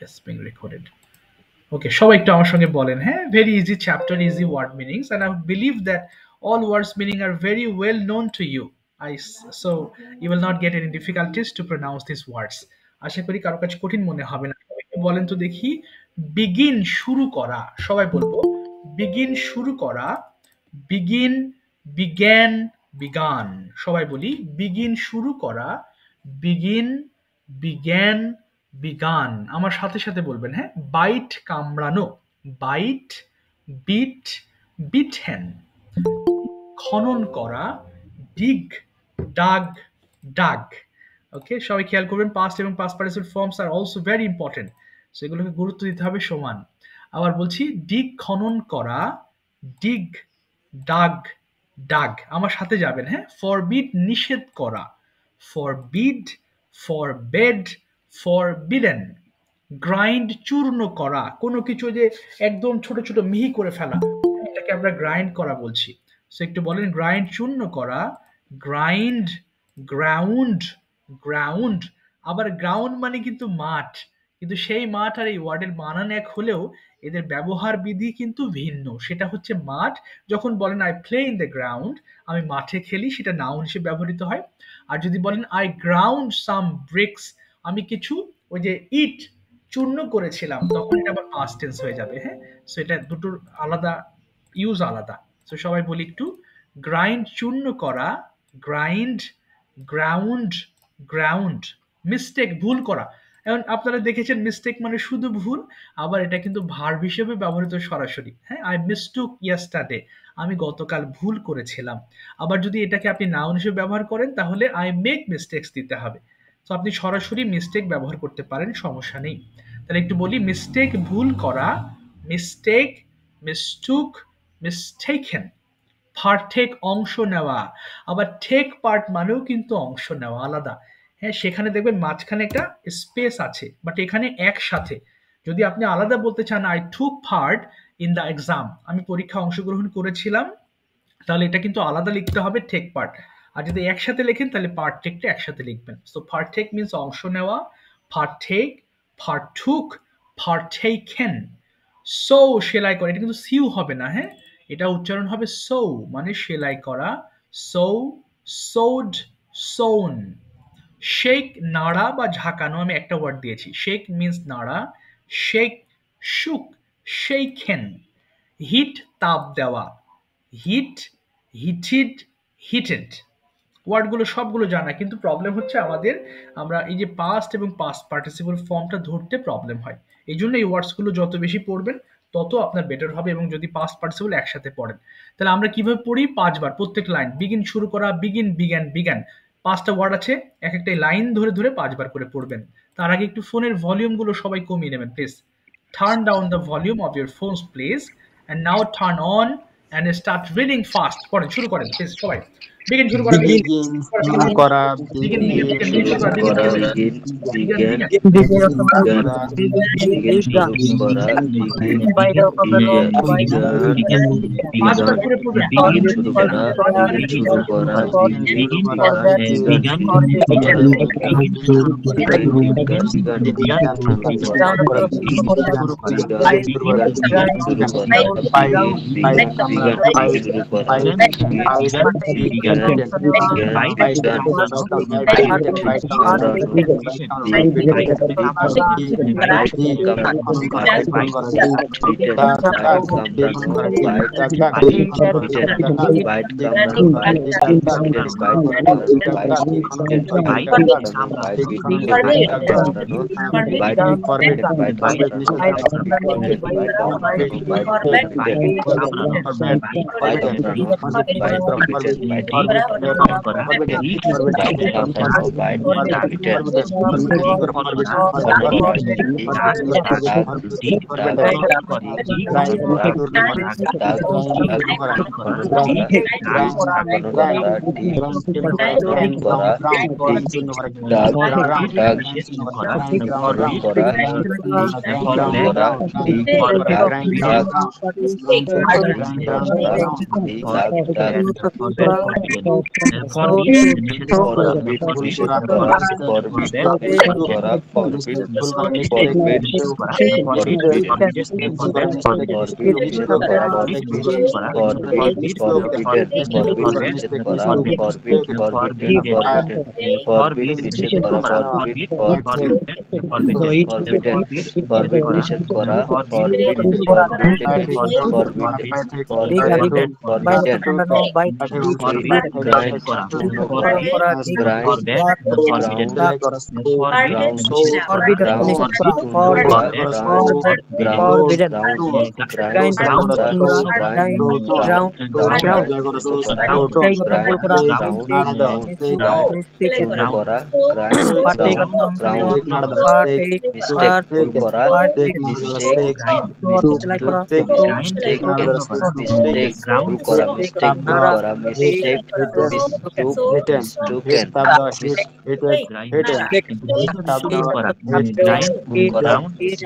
Yes, being recorded. Okay, সবাই একটু আমার সঙ্গে বলেন, হ্যাঁ, very easy chapter, easy word meanings, and I believe that all words meaning are very well known to you. So you will not get any difficulties to pronounce these words. আশা করি কারো কাছে কঠিন মনে হবে না। একটু বলেন তো দেখি, begin শুরু করা, সবাই বলবো begin শুরু করা, begin, began, began, সবাই বলি begin শুরু করা, begin, began, began, আমার সাথে সাথে বলবেন, হ্যাঁ, বাইট কামড়ানো, বাইট, বিট, বিটেন, খনন করা, ডিগ, ডাগ, ডাগ। ওকে, সবাই খেয়াল করবেন পাস্ট এবং past participle forms are also very important, সেগুলোকে গুরুত্ব দিতে হবে সমান। আবার বলছি, ডিগ খনন করা, ডিগ, ডাগ, ডাগ, আমার সাথে যাবেন, হ্যাঁ, ফরবিড নিষেধ করা, ফরবিড, ফরবেড, ফরবিডেন, গ্রাইন্ড চূর্ণ করা, কোনো কিছু যে একদম ছোট ছোট মিহি করে ফেলা, এটাকে আমরা গ্রাইন্ড করা বলছি। সো একটু বলেন, গ্রাইন্ড চূর্ণ করা, গ্রাইন্ড, গ্রাউন্ড, গ্রাউন্ড। আবার গ্রাউন্ড মানে কিন্তু মাঠ, কিন্তু সেই মাঠ আর এই ওয়ার্ডের বানান এক হলেও এদের ব্যবহার বিধি কিন্তু ভিন্ন। সেটা হচ্ছে মাঠ, যখন বলেন I play in the ground, আমি মাঠে খেলি, সেটা নাউন হিসেবে ব্যবহৃত হয়। আর যদি বলেন আই গ্রাউন্ড সাম ব্রিক্স, আমি কিছু ওই যে ইট চূর্ণ করেছিলাম, তখন এটা আবার পাস্ট টেন্স হয়ে যাবে, হ্যাঁ। সো এটা দুটোর আলাদা ইউজ আলাদা। সো সবাই বলি একটু, গ্রাইন্ড চূর্ণ করা, গ্রাইন্ড, গ্রাউন্ড, গ্রাউন্ড। মিস্টেক ভুল করা, এখন আপনারা দেখেছেন মিস্টেক মানে শুধু ভুল, আবার এটা কিন্তু ভার্ব হিসেবে ব্যবহৃত সরাসরি, হ্যাঁ, আই মিস্টুক ইয়েস্টারডে, আমি গতকাল ভুল করেছিলাম। আবার যদি এটাকে আপনি নাউন হিসেবে ব্যবহার করেন তাহলে আই মেক মিস্টেক্স দিতে হবে। তো আপনি সরাসরি মিস্টেক ব্যবহার করতে পারেন, সমস্যা নেই। তাহলে একটু বলি, মিস্টেক ভুল করা, মিস্টেক, মিস্টুক, মিস্টেকেন। পার্টেক অংশ নেওয়া, আবার টেক পার্ট মানেও কিন্তু অংশ নেওয়া আলাদা, হ্যাঁ, সেখানে দেখবেন মাঝখানে একটা স্পেস আছে, বাট এখানে একসাথে। যদি আপনি আলাদা বলতে চান, I took part in the exam, আমি পরীক্ষা অংশগ্রহণ করেছিলাম, তাহলে এটা কিন্তু আলাদা লিখতে হবে টেক পার্ট। আর যদি একসাথে লেখেন তাহলে পার্টেকটা একসাথে লিখবেন। সো পার্টেক মিন্স অংশ নেওয়া, পার্টেক, পার্টুক, পার্টেকেন। সো সেলাই করা, এটা কিন্তু সিউ হবে না, হ্যাঁ, এটা উচ্চারণ হবে সো, মানে সেলাই করা, সো, সোড, সোন। শেক নাড়া বা ঝাঁকানো, আমি একটা ওয়ার্ড দিয়েছি, শেক মিন্স নাড়া, শেক, শুক, শেকেন। হিট তাপ দেওয়া, হিট, হিটেড, হিটেড। ওয়ার্ডগুলো সবগুলো জানা, কিন্তু প্রবলেম হচ্ছে আমাদের, আমরা এই যে পাস্ট এবং পাস্ট পার্টিসিপল ফর্মটা ধরতে প্রবলেম হয়। এই জন্য এই ওয়ার্ডসগুলো যত বেশি পড়বেন তত আপনার বেটার হবে, এবং যদি পাস্ট পার্টিসিপল একসাথে পড়েন তাহলে আমরা কিভাবে পড়ি, 5 বার প্রত্যেক লাইন, বিগিন শুরু করা, বিগিন, বিজ্ঞান, বিজ্ঞান, 5টা ওয়ার্ড আছে, এক একটা লাইন ধরে ধরে 5 বার করে পড়বেন। তার আগে একটু ফোনের ভলিউমগুলো সবাই কমিয়ে নেবেন please. Turn down the volume of your phones please, and now turn on and start reading fast. পড়েন, শুরু করেন প্লিজ সবাই। বিগিন শুরু করা, begin শুরু করা বিগিন, begin বিগিন শুরু শুরু করা, করা বিগিন, begin পাঁচবার করে পড়বেন। নিষেধ করা,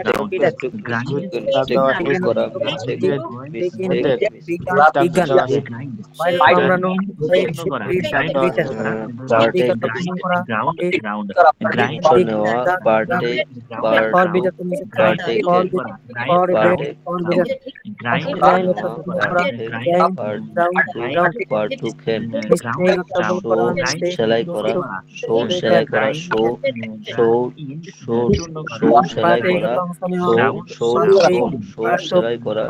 forbid, grind, সেলাই করা, সেলাই করা, সেলাই করা,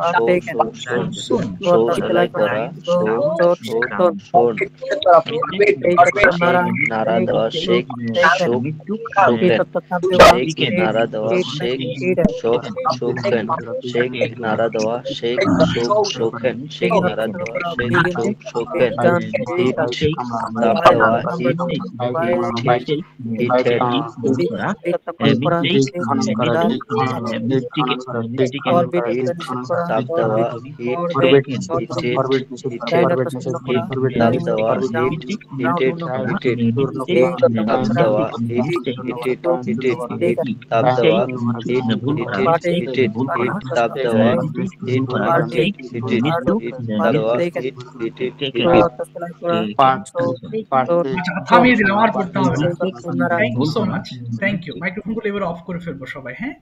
সেলাই করা, সেলাই করা, নাড়া দেওয়া, শেক, নাড়া দেওয়া, শেক, শোকেন, শেক, নাড়া দেওয়া, শেক, শোকেন, শেক, নাড়া দেওয়া, শেক, শোকেন, হিট, তাপ দেওয়া, হিট, হিটেড, তাপ দেওয়া, হিট, তাপ দেওয়া, হিট, হিটেড, তাপ দেওয়া, হিট, তাপ দেওয়া, হিট, তাপ দেওয়া, হিট, তাপ দেওয়া, থামিয়ে দিলাম, আর পড়তে হবে না। Thank you so much, thank you. মাইক্রোফোনগুলো এবার অফ করে ফেলবো সবাই, হ্যাঁ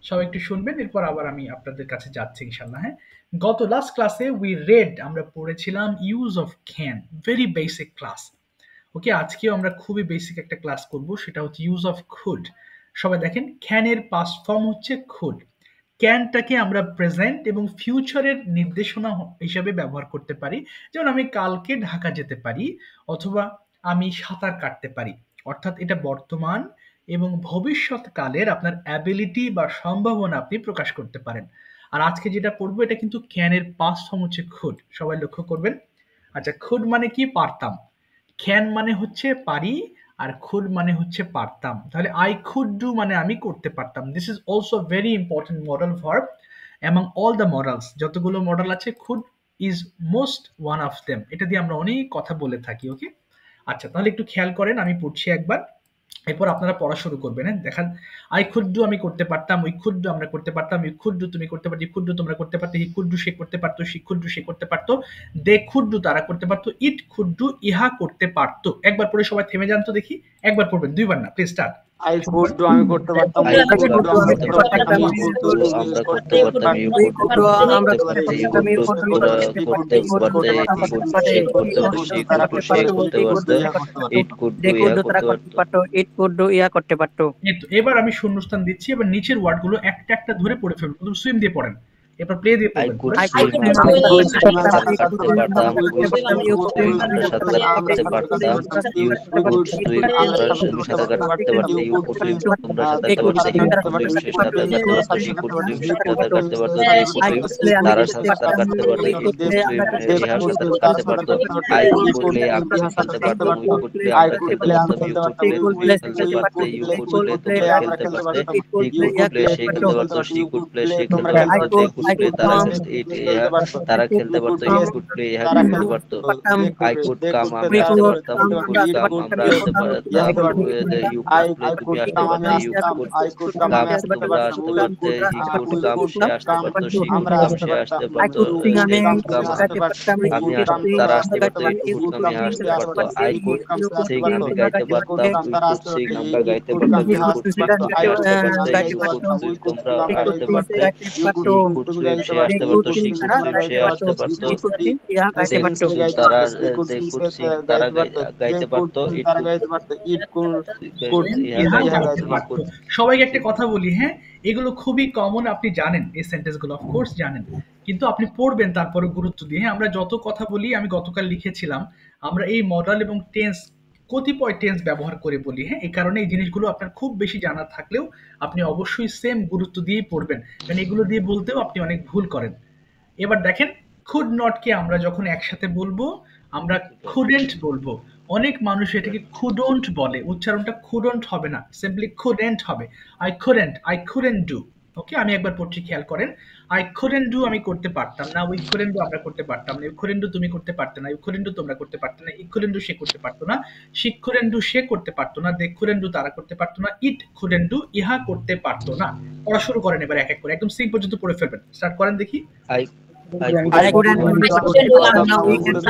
সবাই একটু শুনবেন, এরপর আবার আমি আপনাদের কাছে যাচ্ছি ইনশাল্লাহ। হ্যাঁ, গত লাস্ট ক্লাসে আমরা পড়েছিলাম use of can, very basic class. Okay, আজকেও আমরা খুবই বেসিক একটা ক্লাস করব, সেটা হচ্ছে ইউজ অফ কুড। সবাই দেখেন, ক্যানের পাস্ট ফর্ম হচ্ছে কুড। ক্যানটাকে আমরা প্রেজেন্ট এবং ফিউচারের নির্দেশনা হিসাবে ব্যবহার করতে পারি। যেমন আমি কালকে ঢাকা যেতে পারি, অথবা আমি সাঁতার কাটতে পারি। অর্থাৎ এটা বর্তমান এবং ভবিষ্যৎকালের আপনার অ্যাবিলিটি বা সম্ভাবনা আপনি প্রকাশ করতে পারেন। আর আজকে যেটা পড়বো এটা কিন্তু ক্যানের পাস্ট ফর্ম হচ্ছে খুড, সবাই লক্ষ্য করবেন। আচ্ছা, খুড মানে কি? পারতাম। ক্যান মানে হচ্ছে পারি, আর খুড মানে হচ্ছে পারতাম। তাহলে আই খুড ডু মানে আমি করতে পারতাম। This is also very important modal verb among all the modals. যতগুলো মডেল আছে, could is most one of them. এটা দিয়ে আমরা অনেক কথা বলে থাকি। ওকে, আচ্ছা তাহলে একটু খেয়াল করেন, আমি পড়ছি একবার, এরপর আপনারা পড়া শুরু করবেন। হ্যাঁ, দেখান, আই কুড ডু আমি করতে পারতাম, উই কুড ডু আমরা করতে পারতাম, ইউ কুড ডু তুমি করতে পারতো, ইউ কুড ডু তোমরা করতে পারতো, হি কুড ডু সে করতে পারতো, শি কুড ডু সে করতে পারতো, দে কুড ডু তারা করতে পারতো, ইট কুড ডু ইহা করতে পারতো। একবার পড়ে সবাই থেমে যান তো দেখি, একবার পড়বেন, দুইবার না, please start. I could do আমি করতে পারতাম, I could do আমরা করতে পারতাম, you could do আমরা করতে পারতাম, you could do আমরা করতে পারতাম, you could do করতে পারতে, সে করতে পারতো, she could do সে করতে পারতো, it could do ইয়া করতে পারতো, it could do ইয়া করতে পারতো। এবার আমি শূন্যস্থান দিচ্ছি, এবার নিচের ওয়ার্ডগুলো একটা একটা ধরে পড়ে ফেলবো। প্রথম সুইম দিয়ে পড়েন, এরপর প্লে দিয়ে I পড়বেন। could swim আমি করতে পারতাম, আমরা সাঁতার কাটতে পারতাম, you could swim আমরা সাঁতার কাটতে পারতাম, you could swim তোমরা সাঁতার কাটতে পারতে, you could swim সে সাঁতার কাটতে পারতো, she could swim সে সাঁতার কাটতে পারতো, they could swim তারা সাঁতার কাটতে পারতো, he could swim ইহা সাঁতার কাটতে পারতো, I could play আমি খেলতে পারতাম, we could play আমরা খেলতে পারতাম, you could play তুমি খেলতে পারতে, you could play তোমরা খেলতে পারতে, he could play সে খেলতে পারতো, she could play সে খেলতে পারতো, they could প্লে তারা খেলতে পারতো, হি কুড প্লে ইহা খেলতে পারতো, আই কুড কাম আমি আসতে পারতাম, কুড কাম আমরা আসতে পারতাম, ইউ কুড প্লে তুমি আসতে পারতে, ইউ কুড কাম তোমরা আসতে পারতে, হি কুড কাম সে আসতে পারতো, শি কুড কাম সে আসতে পারতো, দে কুড কাম আমি তারা আসতে পারতো, ইট কুড কাম ইহা আসতে পারতো, আই কুড সিং আমি গাইতে পারতাম, উই কুড সিং আমরা গাইতে পারতাম, ইউ কুড সিং তুমি আসতে পারতে, ইউ কুড সুইম তোমরা আসতে পারতে, হি কুড সুইম সে আসতে পারতো, শি কুড সুইম সে আসতে পারতো, দে কুড সিং তারা তারা গাইতে পারতো, ইট কুড ইহা ইহা গাইতে গাইতে পারতো, হি পারতো। কুড। সবাইকে একটা কথা বলি, হ্যাঁ, এগুলো খুবই কমন, আপনি জানেন এই সেন্টেন্সগুলো, অফকোর্স জানেন, কিন্তু আপনি পড়বেন তারপরে গুরুত্ব দিয়ে। হ্যাঁ, আমরা যত কথা বলি, আমি গতকাল লিখেছিলাম, আমরা এই মডাল এবং টেন্স, কতিপয় টেন্স ব্যবহার করে বলি। হ্যাঁ, এই কারণে এই জিনিসগুলো আপনার খুব বেশি জানা থাকলেও আপনি অবশ্যই সেম গুরুত্ব দিয়েই পড়বেন, কারণ এগুলো দিয়ে বলতেও আপনি অনেক ভুল করেন। এবার দেখেন, খুড নট কে আমরা যখন একসাথে বলবো, আমরা খুডেন্ট বলবো। অনেক মানুষ এটাকে খুডন্ট বলে, উচ্চারণটা খুডন্ট হবে না, সিম্পলি খুডেন্ট হবে। I couldn't do. ওকে, আমি একবার পড়ছি, খেয়াল করেন। আই কুডেন্ট ডু আমি করতে পারতাম না, উই কুডেন্ট ডু আমরা করতে পারতাম না, ইউ কুডেন্ট ডু তুমি করতে পারতে না, ইউ কুডেন্ট ডু তোমরা করতে পারতে না, ই কুডেন্ট ডু সে করতে পারতো না, শি কুডেন্ট ডু সে করতে পারতো না, দে কুডেন্ট ডু তারা করতে পারতো না, ইট কুডেন্ট ডু ইহা করতে পারতো না। পড়া শুরু করেন এবার এক এক করে, একদম সি পর্যন্ত পড়ে ফেলবেন, স্টার্ট করেন দেখি। I I couldn't do it. আমি খেলতে পারতাম না, উই কুডন্ট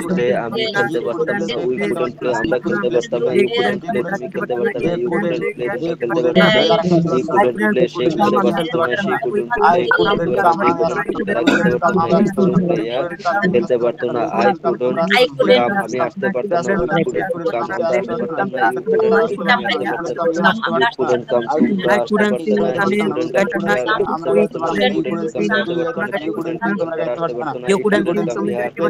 প্লে আমরা খেলতে পারতাম না, ইউ কুডন্ট প্লে তুমি খেলতে পারতে না, ইউ কুডন্ট প্লে তোমরা খেলতে পারতে না, হি কুডন্ট প্লে সে খেলতে পারতো না, শি কুডন্ট প্লে তারা খেলতে পারতো না, হি কুডন্ট প্লে খেলতে পারতো না, আই কুডন্ট কাম আমি আসতে পারতাম না, উই কুডন্ট কাম আমরা আসতে পারতাম না, ইউ কুডন্ট সিং তুমি আসতে পারতে না, উই কুডন্ট কাম তোমরা আসতে পারতে না, হি কুডন্ট কাম তোমরা আসতে পারতো না, হি কুডন্ট কাম আসতে পারতো না, শি কুডন্ট সিং তারা আসতে পারতো না, হি কুডন্ট কাম ইহা আসতে পারতো না, আই কুডন্ট সিং আমি গাইতে পারতাম না, উই কুডন্ট সিং আমরা গাইতে পারতাম না, ইউ কুডন্ট সিং তুমি গাইতে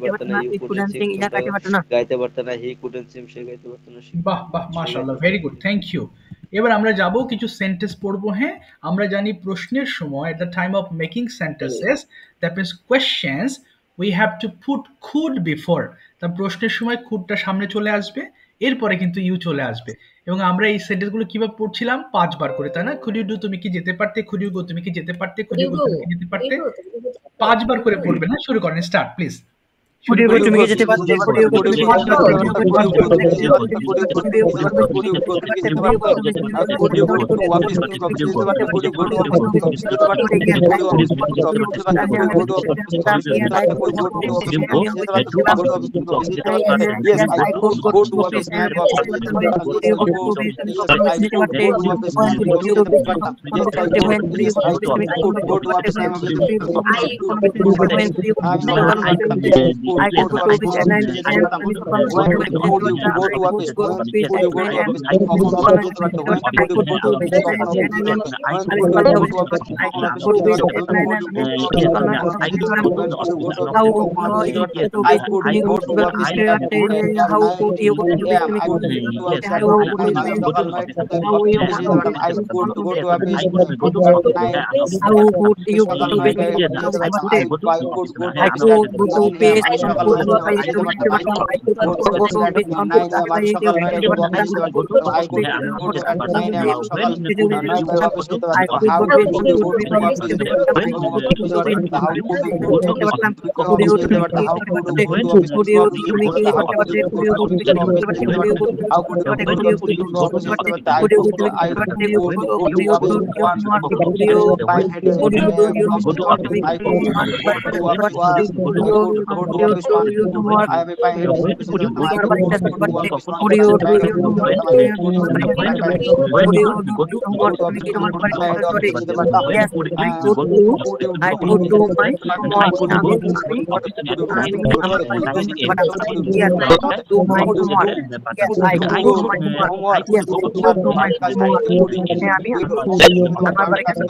পারতে না, ইউ কুডন্ট সিং তোমরা গাইতে পারতে না, হি কুডন্ট সিং সে গাইতে পারতো না, বাহ বাহ, মাশাআল্লাহ, ভেরি গুড, থ্যাংক ইউ। এবার আমরা যাব কিছু সেন্টেন্স পড়বো। হ্যাঁ, আমরা জানি প্রশ্নের সময়, at the time of making sentences, that means questions, we have to put could before. তা প্রশ্নের সময় খুডটা সামনে চলে আসবে, এরপরে কিন্তু ইউ চলে আসবে। এবং আমরা এই সেন্টেন্সগুলো কিভাবে পড়ছিলাম, 5 বার করে, তাই না? কুড ইউ ডু তুমি কি যেতে পারতে, কুড ইউ গো তুমি কি যেতে পারতে, কুড ইউ গো তুমি কি যেতে পারতে, 5 বার করে পড়বেন। হ্যাঁ, শুরু করেন, স্টার্ট প্লিজ। তুমি কি যেতে পারতে, I could go to office and I am coming from do your homework? Your body does not birthday. Could you do your homework? Could you do your homework? Tomorrow body sorry. Yes, I could do my homework. Yes, I could do my homework. Yes, I could do my homework. Yes, I could do my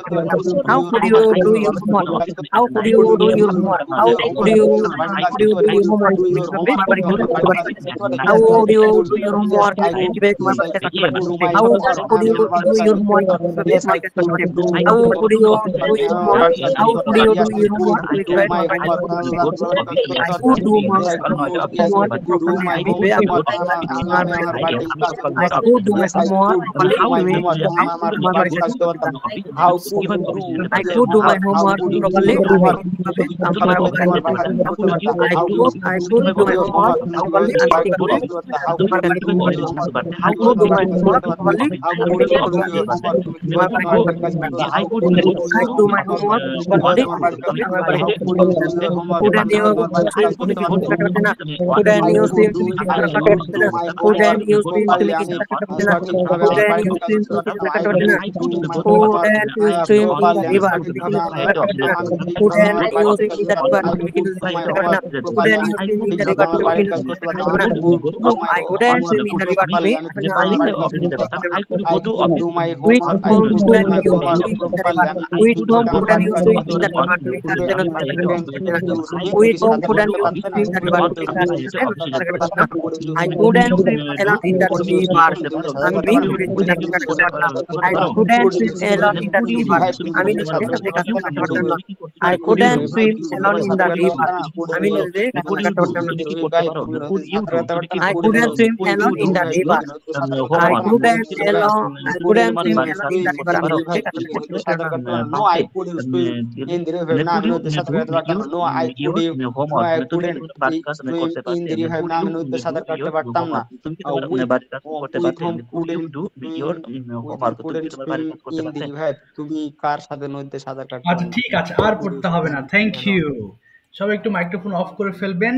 homework. How could you do your homework? How could you do your homework? How could you do your homework? How would you do your homework? How could you do your homework? How could you do your homework? How could you do your homework? I could do my homework properly. I could do my homework properly. I could do my homework properly. I could do my homework properly. I could do my homework properly. I do my homework properly. I couldn't swim alone in the river. I'm being I couldn't swim alone in the river. I couldn't swim alone in the river. I couldn't swim alone in the river. I couldn't swim alone in the river. No, I couldn't swim in the river. No, I couldn't swim in the river. No, I couldn't swim in the river. না আমি নদীতে সাঁতার কাটতে পারতাম না তুমি কার সাথে নদীতে সাঁতার কাটতে আচ্ছা ঠিক আছে আর পড়তে হবে না থ্যাংক ইউ সবাই একটু মাইক্রোফোন অফ করে ফেলবেন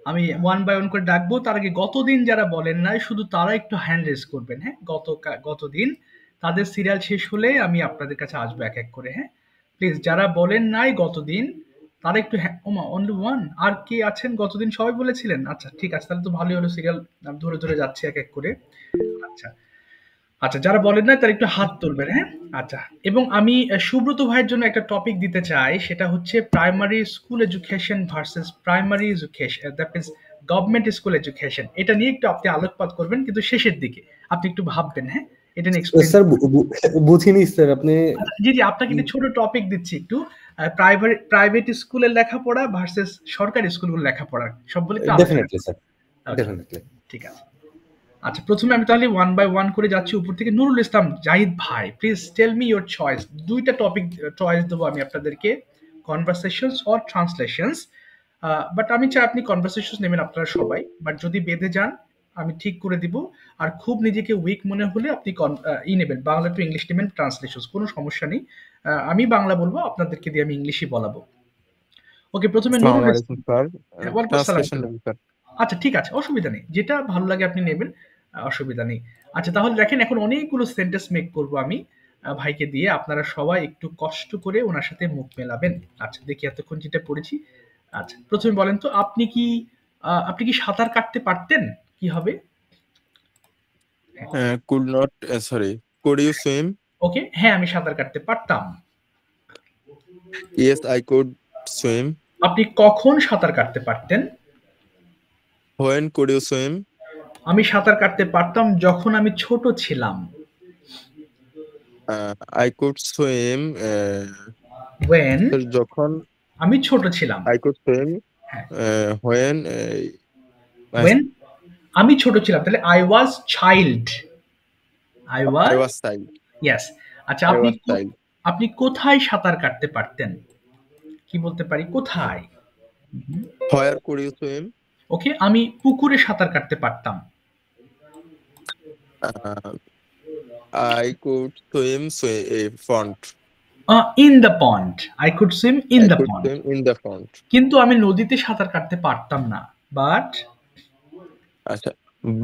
আমি ওয়ান বাই ওয়ান করে ডাকবো তার আগে গতদিন যারা বলেন নাই শুধু তারা একটু হ্যান্ড রেজ করবেন হ্যাঁ গতদিন তাদের সিরিয়াল শেষ হলে আমি আপনাদের কাছে আসবো এক এক করে হ্যাঁ প্লিজ যারা বলেন নাই গতদিন তারা একটু অনলি ওয়ান আর কে আছেন গতদিন সবাই বলেছিলেন আচ্ছা ঠিক আছে তাহলে তো ভালোই হলো সিরিয়াল ধরে ধরে যাচ্ছে এক এক করে আচ্ছা আচ্ছা যারা বলেন না তারা একটু হাত তুলবেন হ্যাঁ আচ্ছা এবং আমি সুব্রত ভাইয়ের জন্য একটা টপিক দিতে চাই সেটা হচ্ছে primary school education versus primary education that means government school education এটা নিয়ে একটু আপনি আলোকপাত করবেন কিন্তু শেষের দিকে আপনি একটু ভাববেন হ্যাঁ এটা নিয়ে এক্সপ্লেইন স্যার বুঝিনি স্যার আপনি জি জি আপনাকে একটা ছোট টপিক দিচ্ছি একটু প্রাইভেট স্কুলের লেখাপড়া ভার্সেস সরকারি স্কুলগুলোর লেখাপড়া সব বলে একটু ডেফিনেটলি স্যার ডেফিনেটলি ঠিক আছে আচ্ছা প্রথমে আমি তাহলে ওয়ান বাই ওয়ান করে যাচ্ছি উপর থেকে নুরুল ইসলাম জাহিদ ভাই please tell me your choice দুইটা টপিক চয়েস দেবো আমি আপনাদেরকে কনভারসেশনস অর ট্রান্সলেশনস বাট আমি চাই আপনি কনভারসেশনস নেবেন আপনারা সবাই বাট যদি বেঁধে যান আমি ঠিক করে দিব আর খুব নিজেকে উইক মনে হলে আপনি নেবেন বাংলা টু ইংলিশ নেবেন ট্রান্সলেশনস কোনো সমস্যা নেই আমি বাংলা বলবো আপনাদেরকে দিয়ে আমি ইংলিশই বলাবো ওকে প্রথমে নুরুল আচ্ছা ঠিক আছে অসুবিধা নেই যেটা ভালো লাগে আপনি নেবেন অসুবিধা নেই আচ্ছা তাহলে দেখেন এখন অনেকগুলো সেন্টেন্স মেক করব আমি ভাইকে দিয়ে আপনারা সবাই একটু কষ্ট করে ওনার সাথে মুখ মেলাবেন আচ্ছা দেখি এতক্ষণ যেটা পড়েছি আচ্ছা প্রথমে বলেন তো আপনি কি সাঁতার কাটতে পারতেন কি হবে could you swim ওকে হ্যাঁ আমি সাঁতার কাটতে পারতাম yes I could swim আপনি কখন সাঁতার কাটতে পারতেন when could you swim আমি সাঁতার কাটতে পারতাম যখন আমি ছোট ছিলাম I could swim when যখন আমি ছোট ছিলাম I could swim when আমি ছোট ছিলাম তাহলে I was child yes আচ্ছা আপনি কোথায় সাঁতার কাটতে পারতেন কি বলতে পারি কোথায় where could you swim ওকে আমি পুকুরে সাঁতার কাটতে পারতাম I could swim front In the pond. I could swim in I the could pond. swim in the pond. কিন্তু আমি নদীতে সাঁতার কাটতে পারতাম না। But আচ্ছা,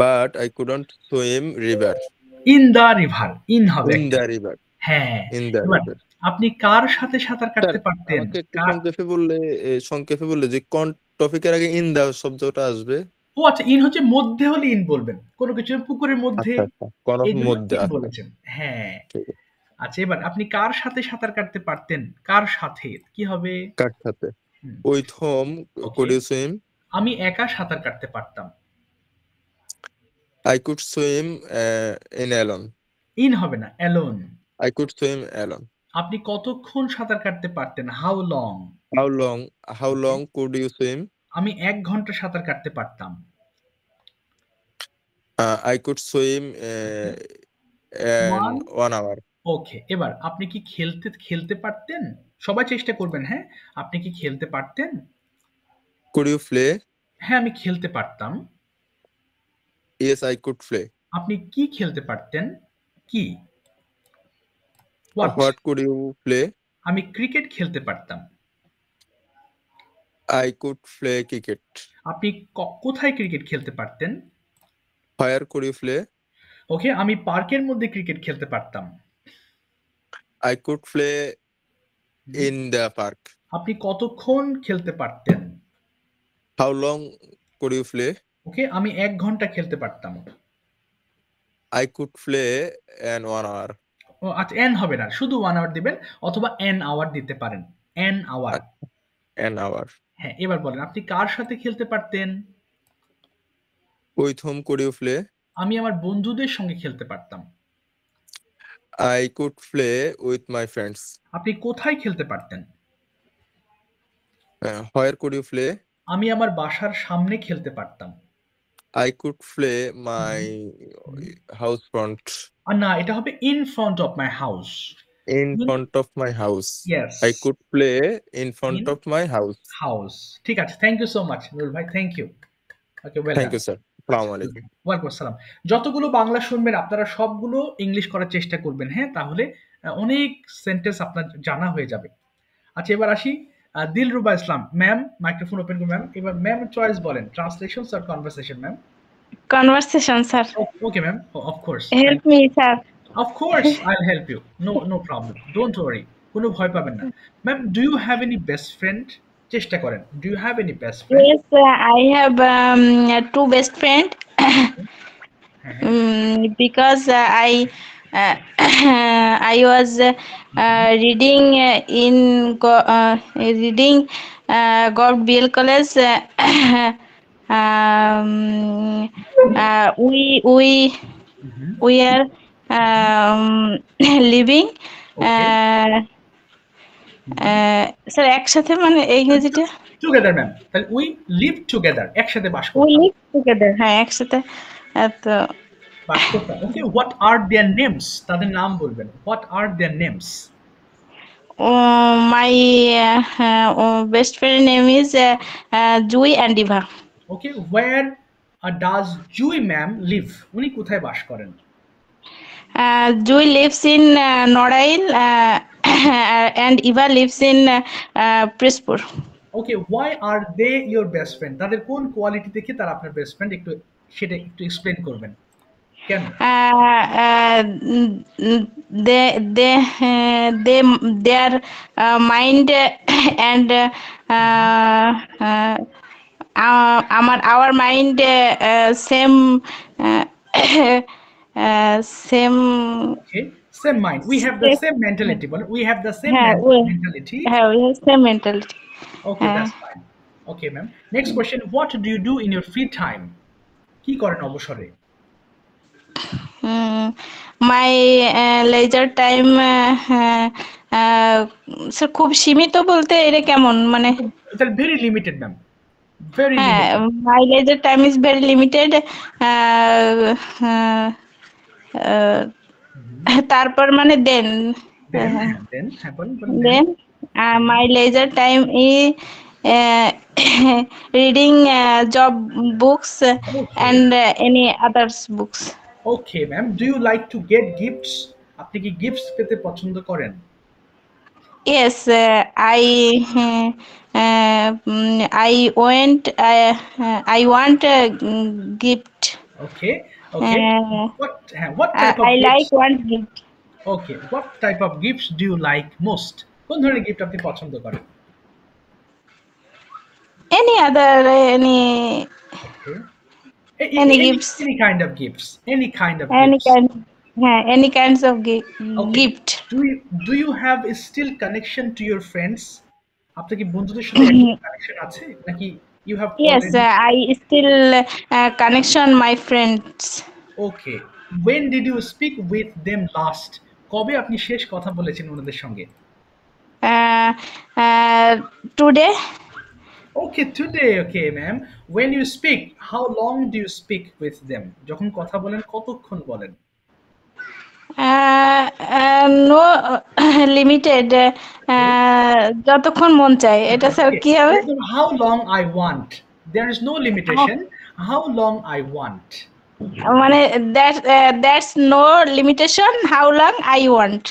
but I couldn't swim river. in the river. In হবে In একটা। the river. হ্যাঁ। In the এবার river. আপনি কার সাথে সাঁতার স্যার কাটতে পারতেন? আমাকে একটু সংক্ষেপে বললে যে কোন টপিকের আগে ইন দা শব্দটা আসবে? ও আচ্ছা, ইন হচ্ছে মধ্যে হলে ইন বলবেন। কোনো কিছু পুকুরের মধ্যে আচ্ছা কোন এইজন্য মধ্যে ইন আচ্ছা বলেছেন। হ্যাঁ। ঠিক আছে। আচ্ছা, এবার আপনি কার সাথে সাঁতার কাটতে পারতেন? কার সাথে কি হবে? কার সাথে? হুম, With whom could okay. you swim? আমি একা সাঁতার কাটতে পারতাম। I could swim in alone. In হবে না, alone. I could swim alone. আপনি কতক্ষণ সাঁতার কাটতে পারতেন? How long? How long could you swim? আমি ১ ঘন্টা সাঁতার কাটতে পারতাম। I could swim in 1 hour. ওকে, এবার আপনি কি খেলতে পারতেন? সবাই চেষ্টা করবেন, হ্যাঁ? আপনি কি খেলতে পারতেন? Could you play? হ্যাঁ, আমি খেলতে পারতাম। Yes, I could play. আপনি কি খেলতে পারতেন? কি? What? What could you play? আমি ক্রিকেট খেলতে পারতাম। I could play cricket. আপনি কোথায় ক্রিকেট খেলতে পারতেন? Where could you play? ওকে, আমি পার্কের মধ্যে ক্রিকেট খেলতে পারতাম। I could play in the park. আপনি কতক্ষণ খেলতে পারতেন? How long could you play? ওকে, আমি ১ ঘন্টা খেলতে পারতাম। I could play in 1 hour. ও আচ্ছা, এন হবে না, শুধু 1 আওয়ার দিবেন অথবা এন আওয়ার দিতে পারেন। An hour. An hour. হ্যাঁ, এবার বলেন আপনি কার সাথে খেলতে পারতেন? With whom could you play? আমি আমার বন্ধুদের সঙ্গে খেলতে পারতাম। I could play with my friends. আপনি কোথায় খেলতে পারতেন? Where could you play? আমি আমার বাসার সামনে খেলতে পারতাম। I could play my house front. না, এটা হবে in front of my house. In front of my house. Yes. I could play in front In of my house. house. ঠিক আছে, thank you so much Nurul ভাই, thank you. Okay, well Thank you, sir. Assalamu alaikum. ওয়ালাইকুম আসসালাম। যতগুলো বাংলা শুনবেন আপনারা সবগুলো English করার চেষ্টা করবেন, হ্যাঁ? তাহলে অনেক সেন্টেন্স আপনার জানা হয়ে যাবে। আচ্ছা, এবার আসি Dilruba Islam ma'am, microphone open করুন ম্যাম। এবার ম্যাম চয়েস বলেন, ট্রান্সলেশন আর conversation ma'am? Conversation, sir. Okay ma'am, of course. Help me, sir. Of course, I'll help you. No problem. Don't worry. কোনো ভয় পাবেন না। Ma'am, do you have any best friend? চেষ্টা করেন। Do you have any best friend? Yes, I have 2 best friend. Because I was reading reading Gov BL College. We are living. Sir একসাথে মানে ইংরেজিটা together ma'am, তাহলে we live together, একসাথে বাস we করতাম। live together, হ্যাঁ একসাথে তো বাস করতাম। Okay, what are their names? তাদের নাম বলবেন। What are their names? my best friend name is Joy and Eva. Okay, where does Jui ma'am live? উনি কোথায় বাস করেন? Joy lives in Norail and Eva lives in Prispur. Okay, why are they your best friend? তাদের কোন quality দেখে তারা আপনার best friend, সেটা একটু এক্সপ্লেন করবেন কেন? Their mind and our mind same same. Okay, same mind. We have the same mentality. We have the same mentality. We have same mentality. Okay, that's fine. Okay, ma'am. Next question. What do you do in your free time? কি করেন অবসরে? My leisure time sir খুব সীমিত বলতে এটা কেমন মানে? It's very limited, ma'am. Very limited. My leisure time is very limited. তারপর মানে then my leisure time is reading job books and any others books. Okay, ma'am. Do you like to get gifts? আপনি কি gifts পেতে পছন্দ করেন? Yes, I want a gift. Okay, okay. Uh, What type I of like gifts? one gift. Okay, what type of gifts do you like most? কোন ধরনের gift আপনি পছন্দ করেন? Any other Okay. any Any gifts, any kind of gifts. Any kind of any gifts. kind, any kinds of Okay. gift. Do you have still connection to your friends? আপনার কি বন্ধুদের সাথে এখনো কানেকশন আছে নাকি you have Yes, already? I still connection my friends. Okay. When did you speak with them last? কবে আপনি শেষ কথা বলেছেন ওনাদের সঙ্গে? Uh, Today, Okay, today. Okay, ma'am. When you speak, how long do you speak with them? যখন কথা বলেন কতক্ষণ বলেন? no limited. Okay. যতক্ষণ মন চায় এটা স্যার Okay. কি হবে? একদম how long I want. There is no limitation. How long I want. মানে that's no limitation how long I want.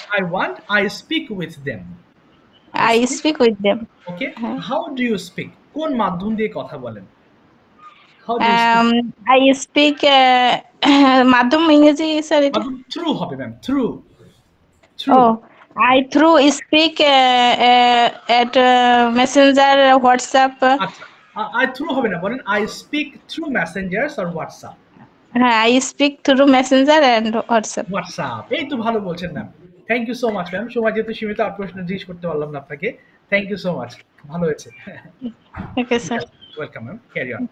I speak with them. I I speak. speak with them. Okay. হ্যাঁ। How do you speak? কোন মাধ্যম দিয়ে কথা বলেন? How do you speak? I speak মাধ্যম ইংরেজি sir এটা? মাধ্যম through হবে ma'am through. Through. Oh, I through speak at messenger WhatsApp. আচ্ছা I through হবে না বলেন I speak through messengers or WhatsApp. হ্যাঁ, I speak through messenger and WhatsApp. WhatsApp এই তো ভালো বলছেন ma'am thank you so much ma'am সময় যেহেতু সীমিত আর প্রশ্ন জিজ্ঞেস করতে পারলাম না আপনাকে থ্যাংক ইউ সো মাচ ভালো হয়েছে Okay, sir. Welcome ma'am carry on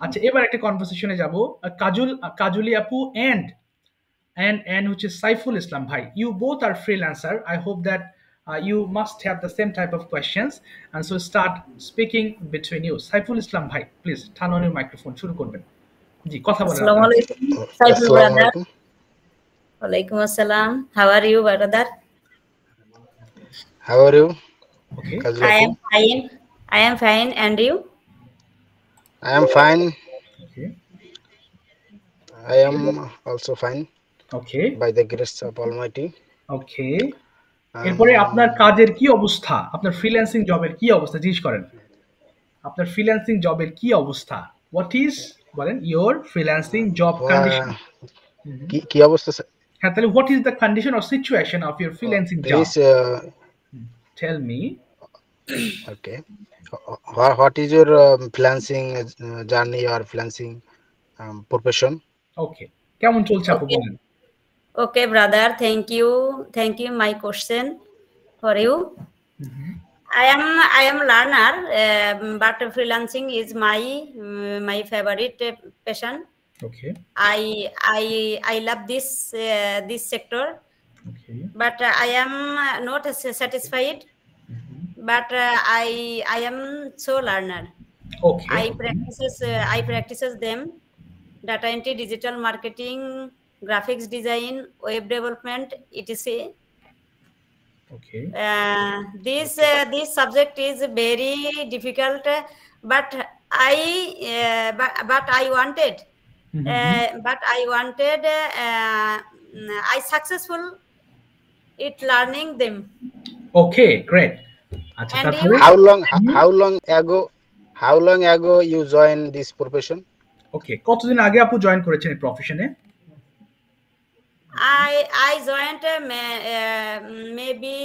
আচ্ছা এবার একটা কনভারসেশনে যাব কাজুলি আপু and which is Saiful Islam bhai. You both are freelancer. I hope that you must have the same type of questions, and so start speaking between you. Saiful Islam bhai, please turn on your microphone. শুরু করবেন জি কথা বলেন Assalamu আপনারা alaikum, Saiful Assalamu brother. alaikum. Walaikum assalam. How are you, brother? How are you? okay I Kajlapu? am fine. I am fine, and you? I am fine. okay I am also fine okay by the grace of Almighty. okay এরপরে আপনার Um, কাজের কি অবস্থা আপনার freelancing জবের কি অবস্থা জিজ্ঞেস করেন আপনার ফ্রিল্যান্সিং জবের কি অবস্থা হোয়াট ইজ বলেন ইওর ফ্রিল্যান্সিং জব কন্ডিশন কি অবস্থা স্যার? হ্যাঁ তাহলে what is the condition or situation of your freelancing job Please, tell me okay. What is your freelancing journey or freelancing profession? ওকে কেমন চলছে আপু Okay. বলেন Okay, brother. Thank you. Thank you. My question for you. I am learner, but freelancing is my favorite passion. Okay I love this sector, okay but I am not satisfied. But I am so learner. Okay I practices them: data entry, digital marketing, graphics design, web development, etc. Okay This subject is very difficult, but I wanted, I successful it learning them. Okay great আচ্ছা And তারপরে How long ago you joined this profession? ওকে কতদিন আগে আপু join করেছেন এই প্রফেশনে I joined maybe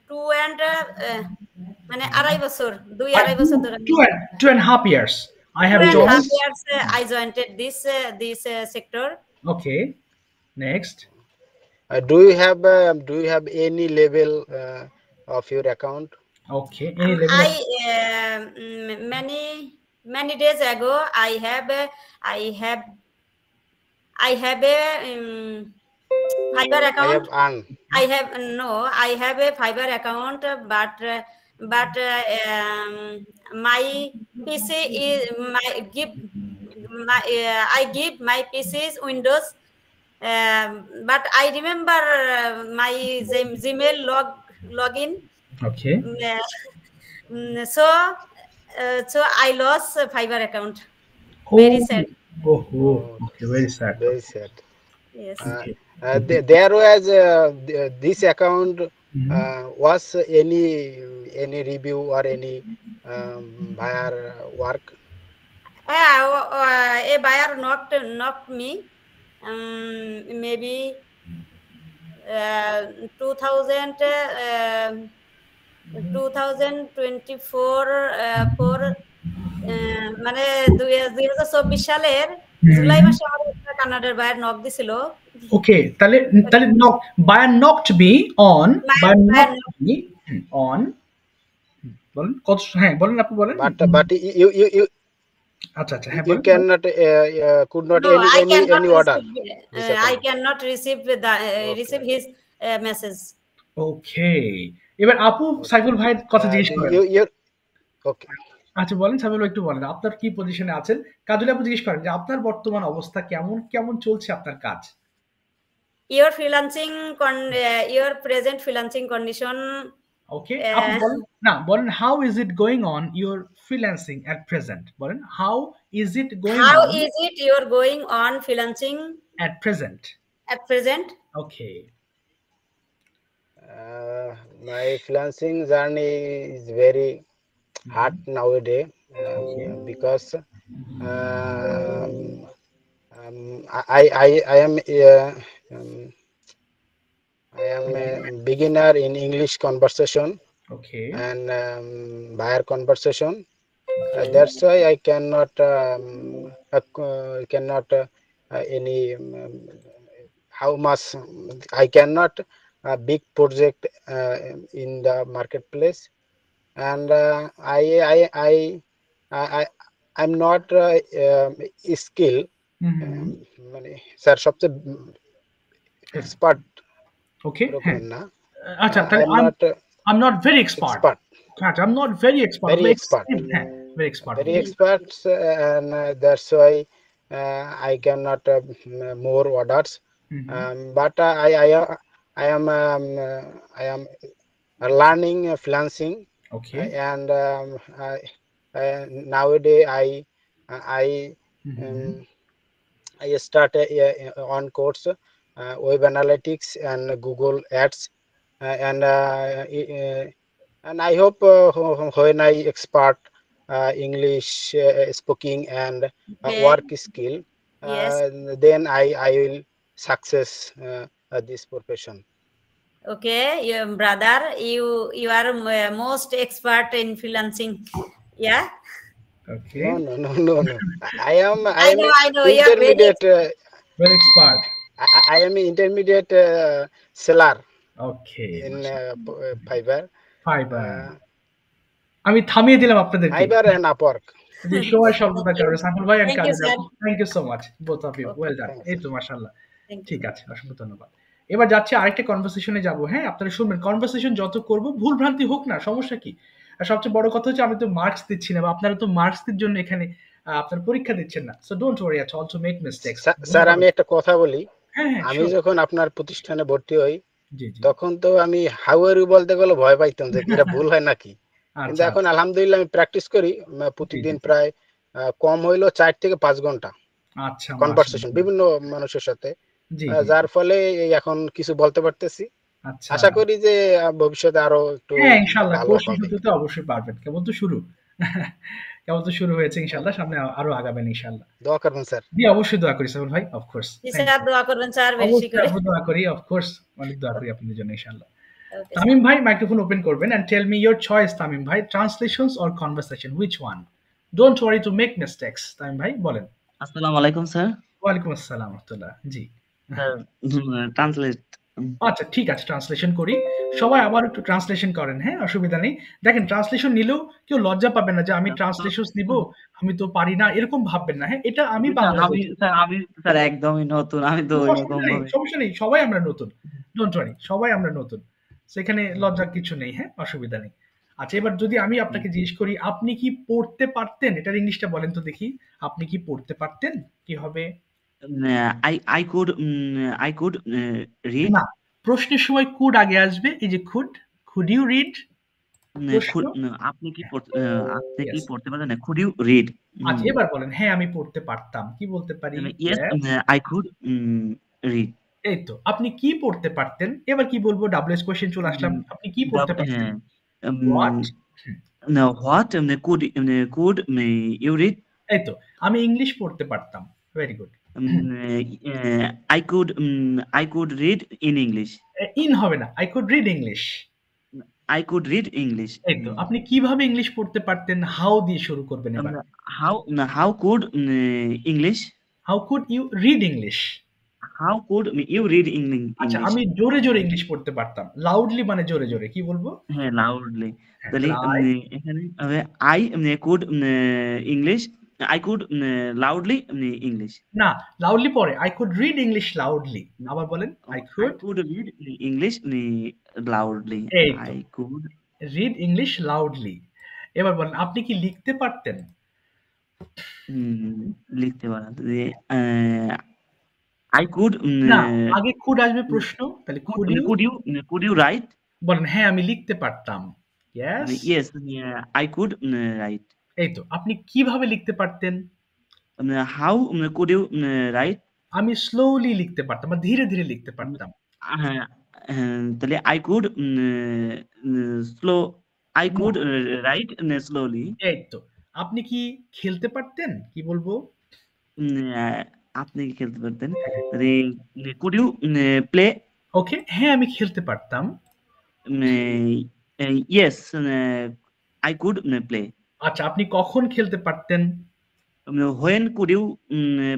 2 and মানে আড়াই বছর 2-2.5 বছর ধরে 2.5 years I have 2.5 joined years I joined this sector. okay next Do you have any level of your account? okay any level I many days ago I have a Fiverr I account. have earned. I have a Fiverr account, but my PC is I give my PC is Windows, but I remember my Gmail login. okay So I lost Fiverr account. oh, Very sad. okay very sad Very sad. Yes. okay There was this account Was any review or any buyer work? A buyer knocked me. Maybe 2000 2024 মানে 2024 সালের জুলাই মাসে আমার একটা কানাডার buyer knock দিছিল। Okay, তাহলে তাহলে buyer knocked me on, buyer knocked me on, বলেন কত, হ্যাঁ বলেন, আপনি বলেন। But you আচ্ছা আচ্ছা, হ্যাঁ you বলেন। cannot could not No, any order. I cannot receive receive his message. ওকে, এবার আপু সাইফুল ভাইয়ের কথা জিজ্ঞেস করেন। Okay. আচ্ছা বলেন সাইফুল ভাই, একটু বলেন আপনার কি পজিশনে আছেন। কাজুলি আপু জিজ্ঞেস করেন যে আপনার বর্তমান অবস্থা কেমন, কেমন চলছে আপনার কাজ। Your freelancing your present freelancing condition. ওকে, আপনি বলেন না, বলেন how is it going on your freelancing at present, বলেন how is it going How on is it you're going on freelancing at present? at present? Okay. My freelancing journey is very hard nowadays because I am a beginner in English conversation. Okay. And buyer conversation. That's why I cannot any how much I cannot big project in the marketplace, and I'm not skill. Sir, সবচেয়ে expert. Okay. আচ্ছা, I'm not very expert. I'm not very expert. Very expert. Very expert. Very expert, and that's why I cannot more orders. But I am learning freelancing. Okay. And nowadays I start on course web analytics and Google Ads, and I hope when I expert English speaking and work skill, then I will success this profession. Okay, brother, you are most expert in freelancing. Yeah. Okay. No. I know. Intermediate. Very expert. I am an intermediate seller. Okay. In Fiverr. আমি থামিয়ে দিলাম আপনাদেরকে। Fiverr and Upwork. সময় স্বল্পতার কারণে সাইফুল ভাই and Kazi, thank you so much both of you, well done. এই তো মাশাআল্লাহ, ঠিক আছে, অসংখ্য ধন্যবাদ। এবার যাচ্ছি আরেকটা কনভারসেশনে যাব। হ্যাঁ, আপনারা শুনবেন, কনভারসেশন যত করব ভুল ভ্রান্তি হোক না, সমস্যা কি। আর সবচেয়ে বড় কথা হচ্ছে আমি তো মার্কস দিচ্ছি না, বা আপনারা তো মার্কসের জন্য এখানে আপনার পরীক্ষা দিচ্ছেন না। So don't worry at all to make mistakes. Sir, আমি একটা কথা বলি। হ্যাঁ, আমি যখন আপনার প্রতিষ্ঠানে ভর্তি হই, তখন তো আমি হাউ আর ইউ বলতে গেলে ভয় পাইতাম যে এটা ভুল হয় নাকি। কিন্তু এখন আলহামদুলিল্লাহ আমি প্র্যাকটিস করি প্রতিদিন প্রায় কম হইলো 4 থেকে 5 ঘন্টা। আচ্ছা, কনভারসেশন বিভিন্ন মানুষের সাথে, যার ফলে এখন কিছু বলতে পারতেছি। আশা করি যে ভবিষ্যতে আরো একটু ইনশাআল্লাহ কোর্স শুরুতে অবশ্যই পারবেন। কেবল তো শুরু কেবল তো শুরু হয়েছে, ইনশাআল্লাহ সামনে আরো আগাবেন ইনশাআল্লাহ। দোয়া করবেন স্যার। জি, অবশ্যই দোয়া করি সাইফুল ভাই, অফ কোর্স। স্যার দোয়া করবেন স্যার, বেশি করে দোয়া করি, অফ কোর্স, অনেক দোয়া করি আপনাদের জন্য ইনশাআল্লাহ। তামিম ভাই মাইক্রোফোন ওপেন করবেন and tell me your choice Tamim ভাই, translations or conversation, which one? Don't worry to make mistakes. Tamim ভাই বলেন। আসসালামু আলাইকুম স্যার। ওয়া আলাইকুম আসসালাম ওয়া রাহমাতুল্লাহ। জি স্যার, ট্রান্সলেট। আচ্ছা ঠিক আছে, ট্রান্সলেশন করি। সবাই আবার একটু ট্রান্সলেশন করেন, হ্যাঁ অসুবিধা নেই। দেখেন, ট্রান্সলেশন নিলেও কেউ লজ্জা পাবেন না যে আমি ট্রান্সলেশন নিব, আমি তো পারি না, এরকম ভাববেন না। হ্যাঁ, এটা আমি স্যার একদমই নতুন, আমি তো সমস্যা নেই, সবাই আমরা নতুন, ডোন্ট ওয়ারি, সবাই আমরা নতুন, সেখানে লজ্জার কিছু নেই। হ্যাঁ, অসুবিধা নেই। আচ্ছা, এবার যদি আমি আপনাকে জিজ্ঞেস করি আপনি কি পড়তে পারতেন, এটার ইংলিশটা বলেন তো দেখি। আপনি কি পড়তে পারতেন, কি হবে? I could read. না, প্রশ্নের সময় কুড আগে আসবে, এই যে could you read। আপনি কি পড়তে পারতেন? Could you read? আচ্ছা, এবার বলেন হ্যাঁ আমি পড়তে পারতাম, কি বলতে পারি? Yes, I could read. এই তো আপনি কি পড়তে পারতেন, এবার কি বলবো, ডাব্লিউএস কোশ্চেন চলে আসলাম, আপনি কি পড়তে পারতেন? What no what could you read? এই তো আমি ইংলিশ পড়তে পারতাম। Very good. I could read in English. In হবে না, I could read English. I could read English. এই তো আপনি কিভাবে ইংলিশ পড়তে পারতেন? হাউ দিয়ে শুরু করবেন এবার। How could English? How could you read English? How could you read English? আচ্ছা আমি জোরে জোরে ইংলিশ পড়তে পারতাম। লাউডলি মানে জোরে জোরে, কি বলবো? হ্যাঁ loudly। তাহলে এখানে হবে I could English, I could loudly English। না, লাউডলি পরে I could read English loudly. আবার বলেন I could read English loudly। এই তো I could read English loudly. এবার বলেন আপনি কি লিখতে পারতেন? লিখতে পারতেন। I could না, আগে কুড আসবে প্রশ্ন, তাহলে could you write? বলেন হ্যাঁ আমি লিখতে পারতাম। Yes, I could write। এই তো আপনি কিভাবে লিখতে পারতেন? How could you write? আমি স্লোলি লিখতে পারতাম বা ধীরে ধীরে লিখতে পারতাম। তাহলে I could I could write slowly। এই তো আপনি কি খেলতে পারতেন? কি বলবো? আপনি কি খেলতে পারতেন? could you play? ওকে, হ্যাঁ আমি খেলতে পারতাম। Yes, I could play। আচ্ছা আপনি কখন খেলতে পারতেন? when could you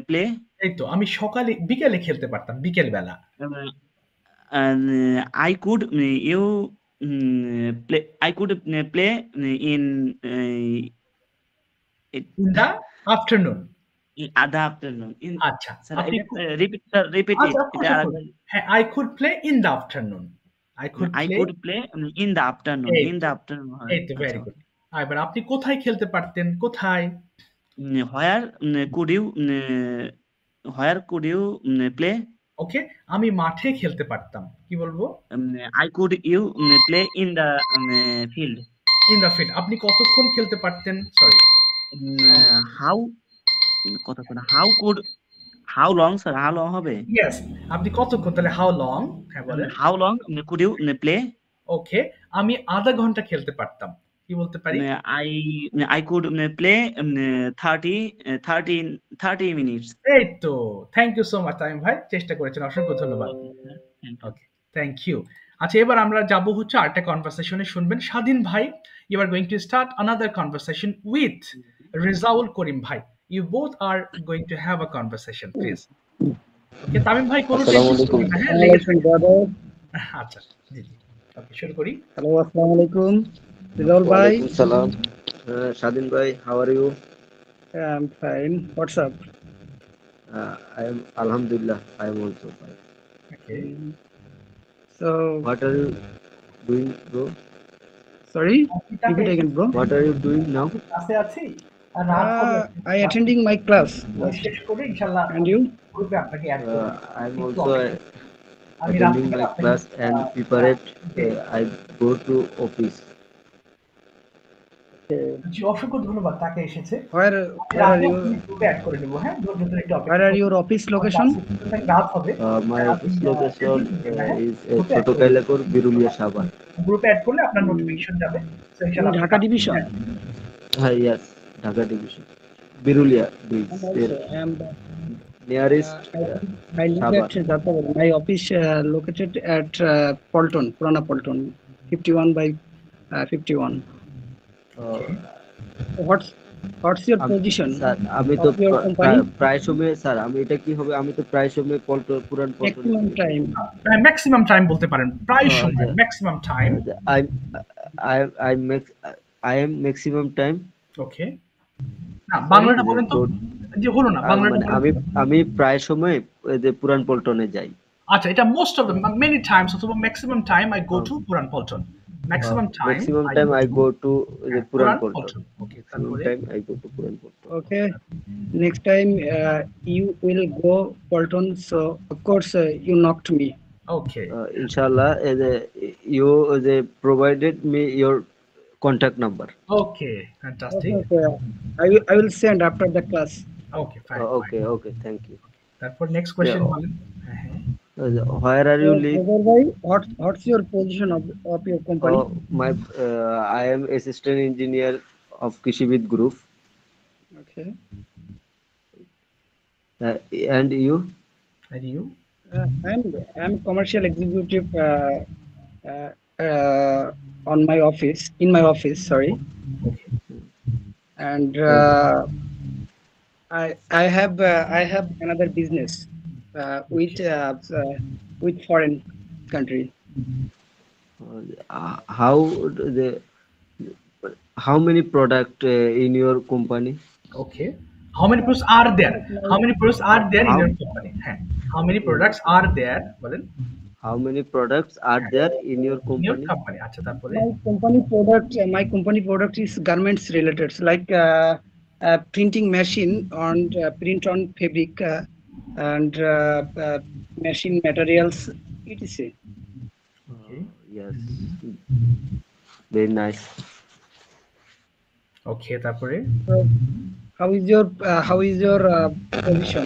play? এই তো আমি সকালে বিকেলে খেলতে পারতাম, বিকেল বেলা। I could you play, I could play in the afternoon। the afternoon। আচ্ছা আপনি repeat এটা হ্যাঁ I could play in the afternoon। I could play in the afternoon। in the afternoon। এই তো ভেরি গুড। এবার আপনি কোথায় খেলতে পারতেন? কোথায়? where could you play? ওকে, আমি মাঠে খেলতে পারতাম। কি বলবো? I could you play in the field। in the field। আপনি কতক্ষণ খেলতে পারতেন? সরি, কতক্ষণ? how long sir? how long হবে? yes, আপনি কতক্ষণ, তাহলে how long। হ্যাঁ বলেন how long could you play? ওকে, আমি আধা ঘন্টা খেলতে পারতাম। কি বলতে পারি? I could play 30 minutes। এই তো, thank you so much Tamim ভাই, চেষ্টা করেছেন, অসংখ্য ধন্যবাদ। Okay, thank you. আচ্ছা এবার আমরা যাব হচ্ছে আরেকটা কনভারসেশনে, শুনবেন স্বাধীন ভাই। You are going to start another conversation with Rezaul Karim ভাই। You both are going to have a conversation please. Okay Tamim ভাই, কোনো টেনশন করবেন না। হ্যাঁ আচ্ছা জি জি, ওকে শুরু করি। হ্যালো, আসসালামু আলাইকুম রেজাউল ভাই। সালাম। স্বাধীন ভাই, how are you? I am fine, what's up? I am alhamdulillah, I am also fine। Okay, so what are you doing, bro? Sorry, repeat again, bro। What are you doing now? ক্লাসে আছি। I attending my class। শেষ করে ইনশাআল্লাহ। And you? গ্রুপে আপনাকে add করব। I am also attending my class and prepared I go to office। জি, অসংখ্য ধন্যবাদ, তাকে এসেছে। Where are you? গ্রুপে অ্যাড করে দেব। হ্যাঁ, ধৈর্য ধরে একটু অপেক্ষা। Where are your office location? রাত হবে। My office location is ছোটকাইলাপুর, Birulia, Savar. গ্রুপে অ্যাড করলে আপনার নোটিফিকেশন যাবে। সো ইনশাআল্লাহ ঢাকা ডিভিশন। হ্যাঁ, yes, Dhaka division, Birulia bridge nearest I live at Jatapur। My office located at Polton, Purana Polton, 51/51। What's your position? Sir আমি তো প্রায় সময়, স্যার আমি এটা কি হবে, আমি তো প্রায় সময় পুরান পল্টন। ম্যাক্সিমাম টাইম বলতে পারেন, প্রায় সময় maximum time. I am maximum time। ওকে, না বাংলাটা বলেন তো, যে হলো না বাংলাটা। আমি প্রায় সময় যে পুরান পল্টনে যাই। আচ্ছা, এটা most of the many times অথবা maximum time I go to Purana Paltan. Maximum time I go to the Puran Polton। Okay, maximum time I go to Puran Polton। Okay, next time you will go Polton, so of course you knocked me। Okay, inshallah you provided me your contact number। Okay, fantastic। Okay, I will send after the class। Okay, fine। Okay, thank you। তারপর next question বলেন। Where are you live? What's your position of your company? I am assistant engineer of Kishibit Group. Okay. And you? And you? I'm commercial executive on my office, in my office, sorry. Okay. And I have another business with foreign country. How many product in your company? Okay. How many products are there? How many products are there in your company? How many products are there? বলেন? How many products are there in your In your company? company. আচ্ছা তারপরে? My company product is garments related, like printing machine on print on fabric and machine materials, etc. Okay. Yes. Very nice. Okay, তারপরে? How is your position?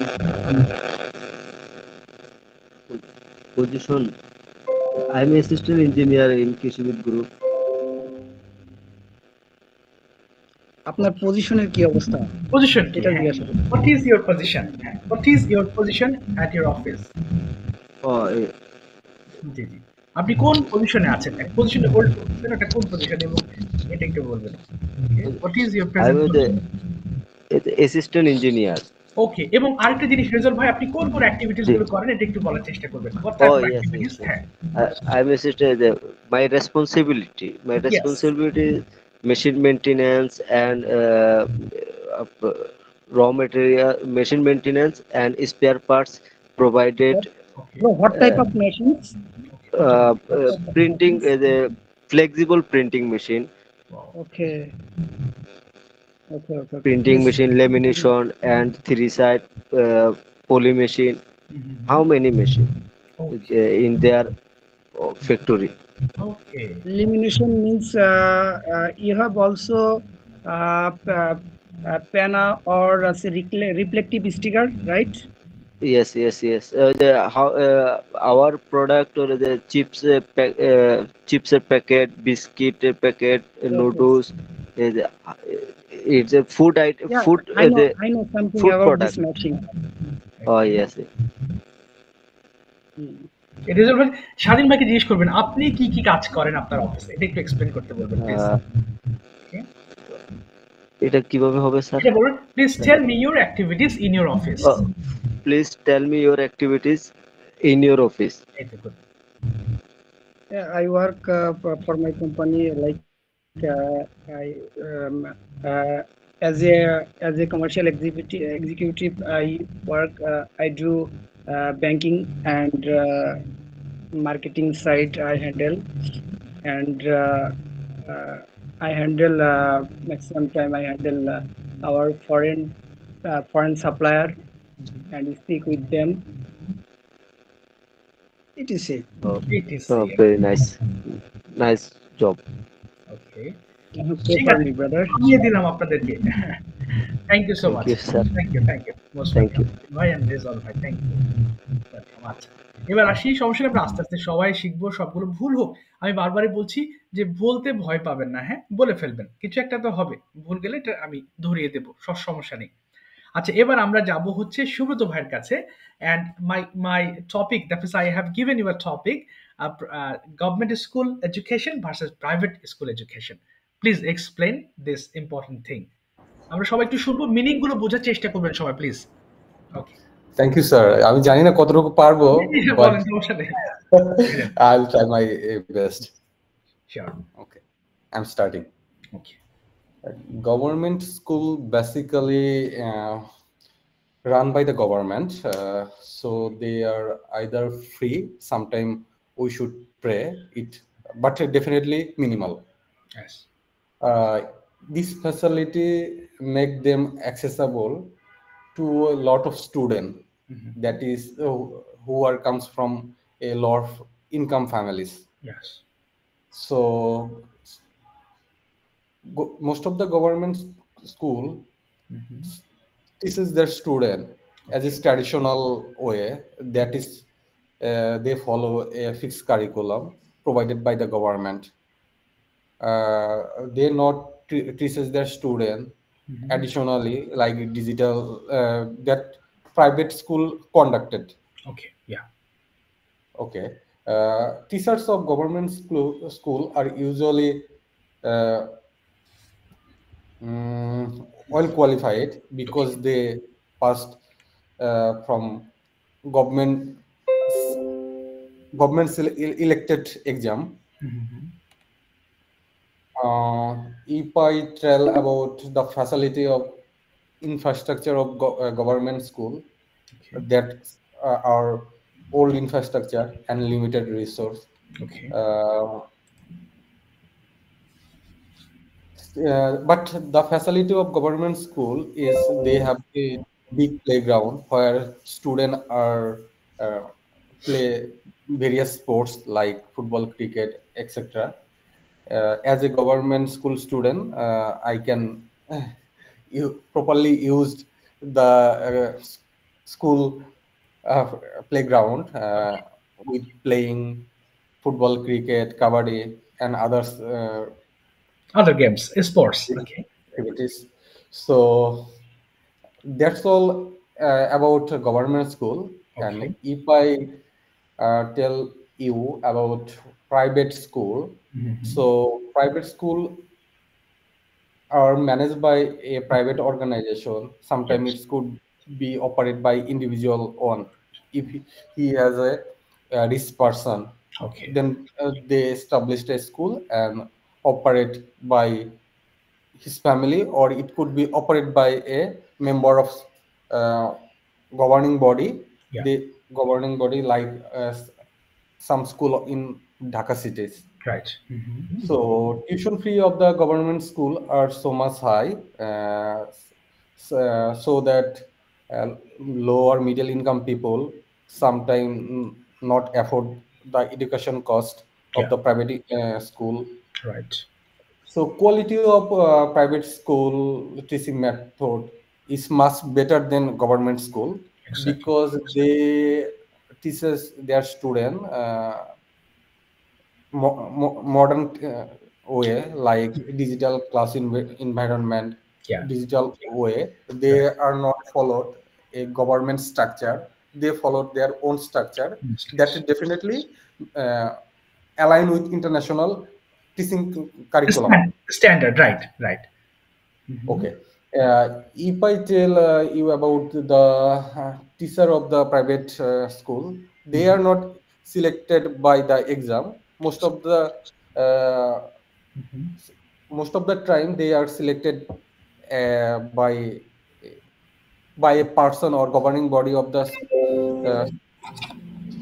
Position. I'm assistant engineer in Kishibit Group. আপনার পজিশনের কি অবস্থা? Position কি? এটা জিজ্ঞাসা করছি। What is your position? What is your position at your office? জি জি। আপনি কোন পজিশনে আছেন? পজিশনে হোল্ড করছেন, এটা কোন পজিশন এবং এটা একটু বলবেন। What is your present position? Assistant engineer. ওকে, এবং আরেকটা জিনিস রেজাল্ট ভাই, আপনি কোন কোন অ্যাক্টিভিটিস গুলো করেন এটা একটু বলার চেষ্টা করবেন। What type of activities? I'm assistant. My responsibility is machine maintenance and raw material, machine maintenance and spare parts provided. What type of machines? Printing is a flexible printing machine. Okay. Printing machine, lamination and three-side poly machine. How many machine in their factory? Okay. Lamination means you have also panna or reflective sticker, right? Yes. Our product or the chips packet, biscuit packet, noodles. It's a food item. Yeah, food. I know something food about product. this machine. Oh yes. Result ভাই, স্বাধীন ভাইকে জিজ্ঞেস করবেন আপনি কি কি কাজ করেন আপনার অফিসে, এটা একটু এক্সপ্লেইন করতে বলবেন প্লিজ। এটা কিভাবে হবে স্যার? এটা বলুন, please tell me your activities in your office. Please tell me your activities in your office. Yeah, I work for my company, like I as a commercial executive. I work. I do banking and marketing side. I handle, and I handle maximum time. I handle our foreign supplier and speak with them. It is it. Very nice job. Okay. ঠিক আছে brother, নিয়ে দিলাম আপনাদেরকে। Thank you so much. Thank you. Most welcome. ভাই and result ভাই, thank you. আচ্ছা, এবার আসি, সমস্যা নেই, আমরা আস্তে আস্তে সবাই শিখবো, সবগুলো ভুল হোক। আমি বারবারই বলছি যে বলতে ভয় পাবেন না, হ্যাঁ বলে ফেলবেন, কিছু একটা তো হবে, ভুল গেলে এটা আমি ধরিয়ে দেবো, সব সমস্যা নেই। আচ্ছা, এবার আমরা যাব হচ্ছে সুব্রত ভাইয়ের কাছে, and my topic, that is I have given you a topic, government school education versus private school education. Please explain this important thing. আমরা সবাই একটু শুনবো, মিনিং গুলো বোঝার চেষ্টা করবেন সবাই, please. Okay, thank you sir. আমি জানি না কতটুকু পারবো, বলেন, সমস্যা নেই। I'll try my best. Sure. Okay, I'm starting. Okay. Government school basically run by the government, so they are either free, sometime we should pay it, but definitely minimal. Yes. This facility make them accessible to a lot of students, that is who comes from a lot of income families. Yes. So most of the government school teaches their student as a traditional way, that is they follow a fixed curriculum provided by the government. They not teaches their student additionally like digital that private school conducted. Okay, yeah. Okay. Teachers of government school are usually well qualified because they passed from government elected exam. If I tell about the facility of infrastructure of government school, that are old infrastructure and limited resource. Okay. But the facility of government school is they have a big playground where students are play various sports like football, cricket, etc. As a government school student, I can properly used the school playground with playing football, cricket, kabaddi, and others. Other games, sports. Okay. Activities. So that's all about government school. Okay. And if I tell you about private school, so private school are managed by a private organization. Sometimes it could be operated by individual on. If he has a rich person, okay, then they established a school and operate by his family, or it could be operated by a member of governing body. Yeah. The governing body like some school in Dhaka cities. Right. So tuition fee of the government school are so much high, so that low or middle income people sometimes not afford the education cost of the private school. Right. So quality of private school teaching method is much better than government school. Exactly. Because they teaches their student modern way, like digital class environment, digital way. They are not followed a government structure. They followed their own structure that definitely align with international teaching curriculum. Standard, right. Okay. If I tell you about the teacher of the private school, they are not selected by the exam. Most of the time they are selected by a person or governing body of the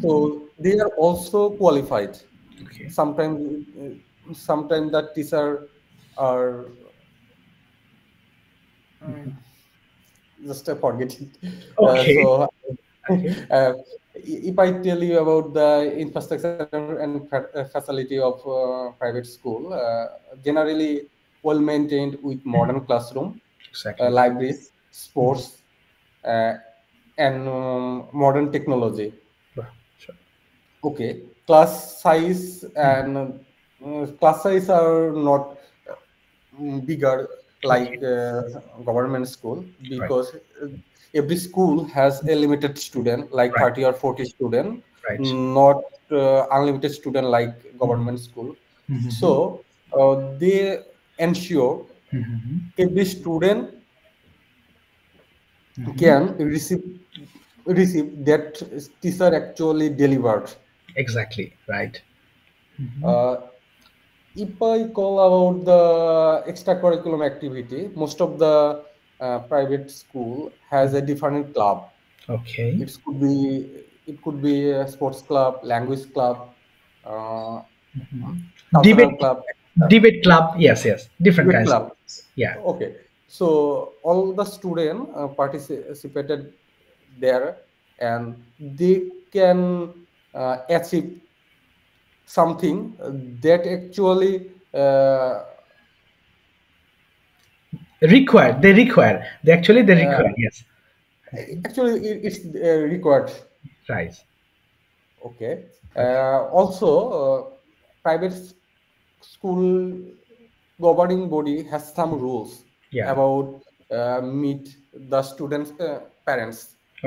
so they are also qualified. Okay. Sometimes the teacher are just forget it. Okay. So if I tell you about the infrastructure and facility of private school, generally well maintained with modern classroom, exactly. Libraries, sports, and modern technology. Sure. Okay, class size and class size are not bigger like government school, because every school has a limited student, like 30 or 40 student, not unlimited student like government school. So they ensure every student can receive that teacher actually delivered. Exactly, right. If I call about the extracurriculum activity, most of the private school has a different club. Okay. It could be a sports club, language club, debate club. Debate club, yes, different debate kinds. Club. Yeah. Okay. So all the students participated there, and they can achieve something that actually require. They actually require. Yes. Actually, it's required. Right. Okay. Also, private school governing body has some rules about meet the students' parents.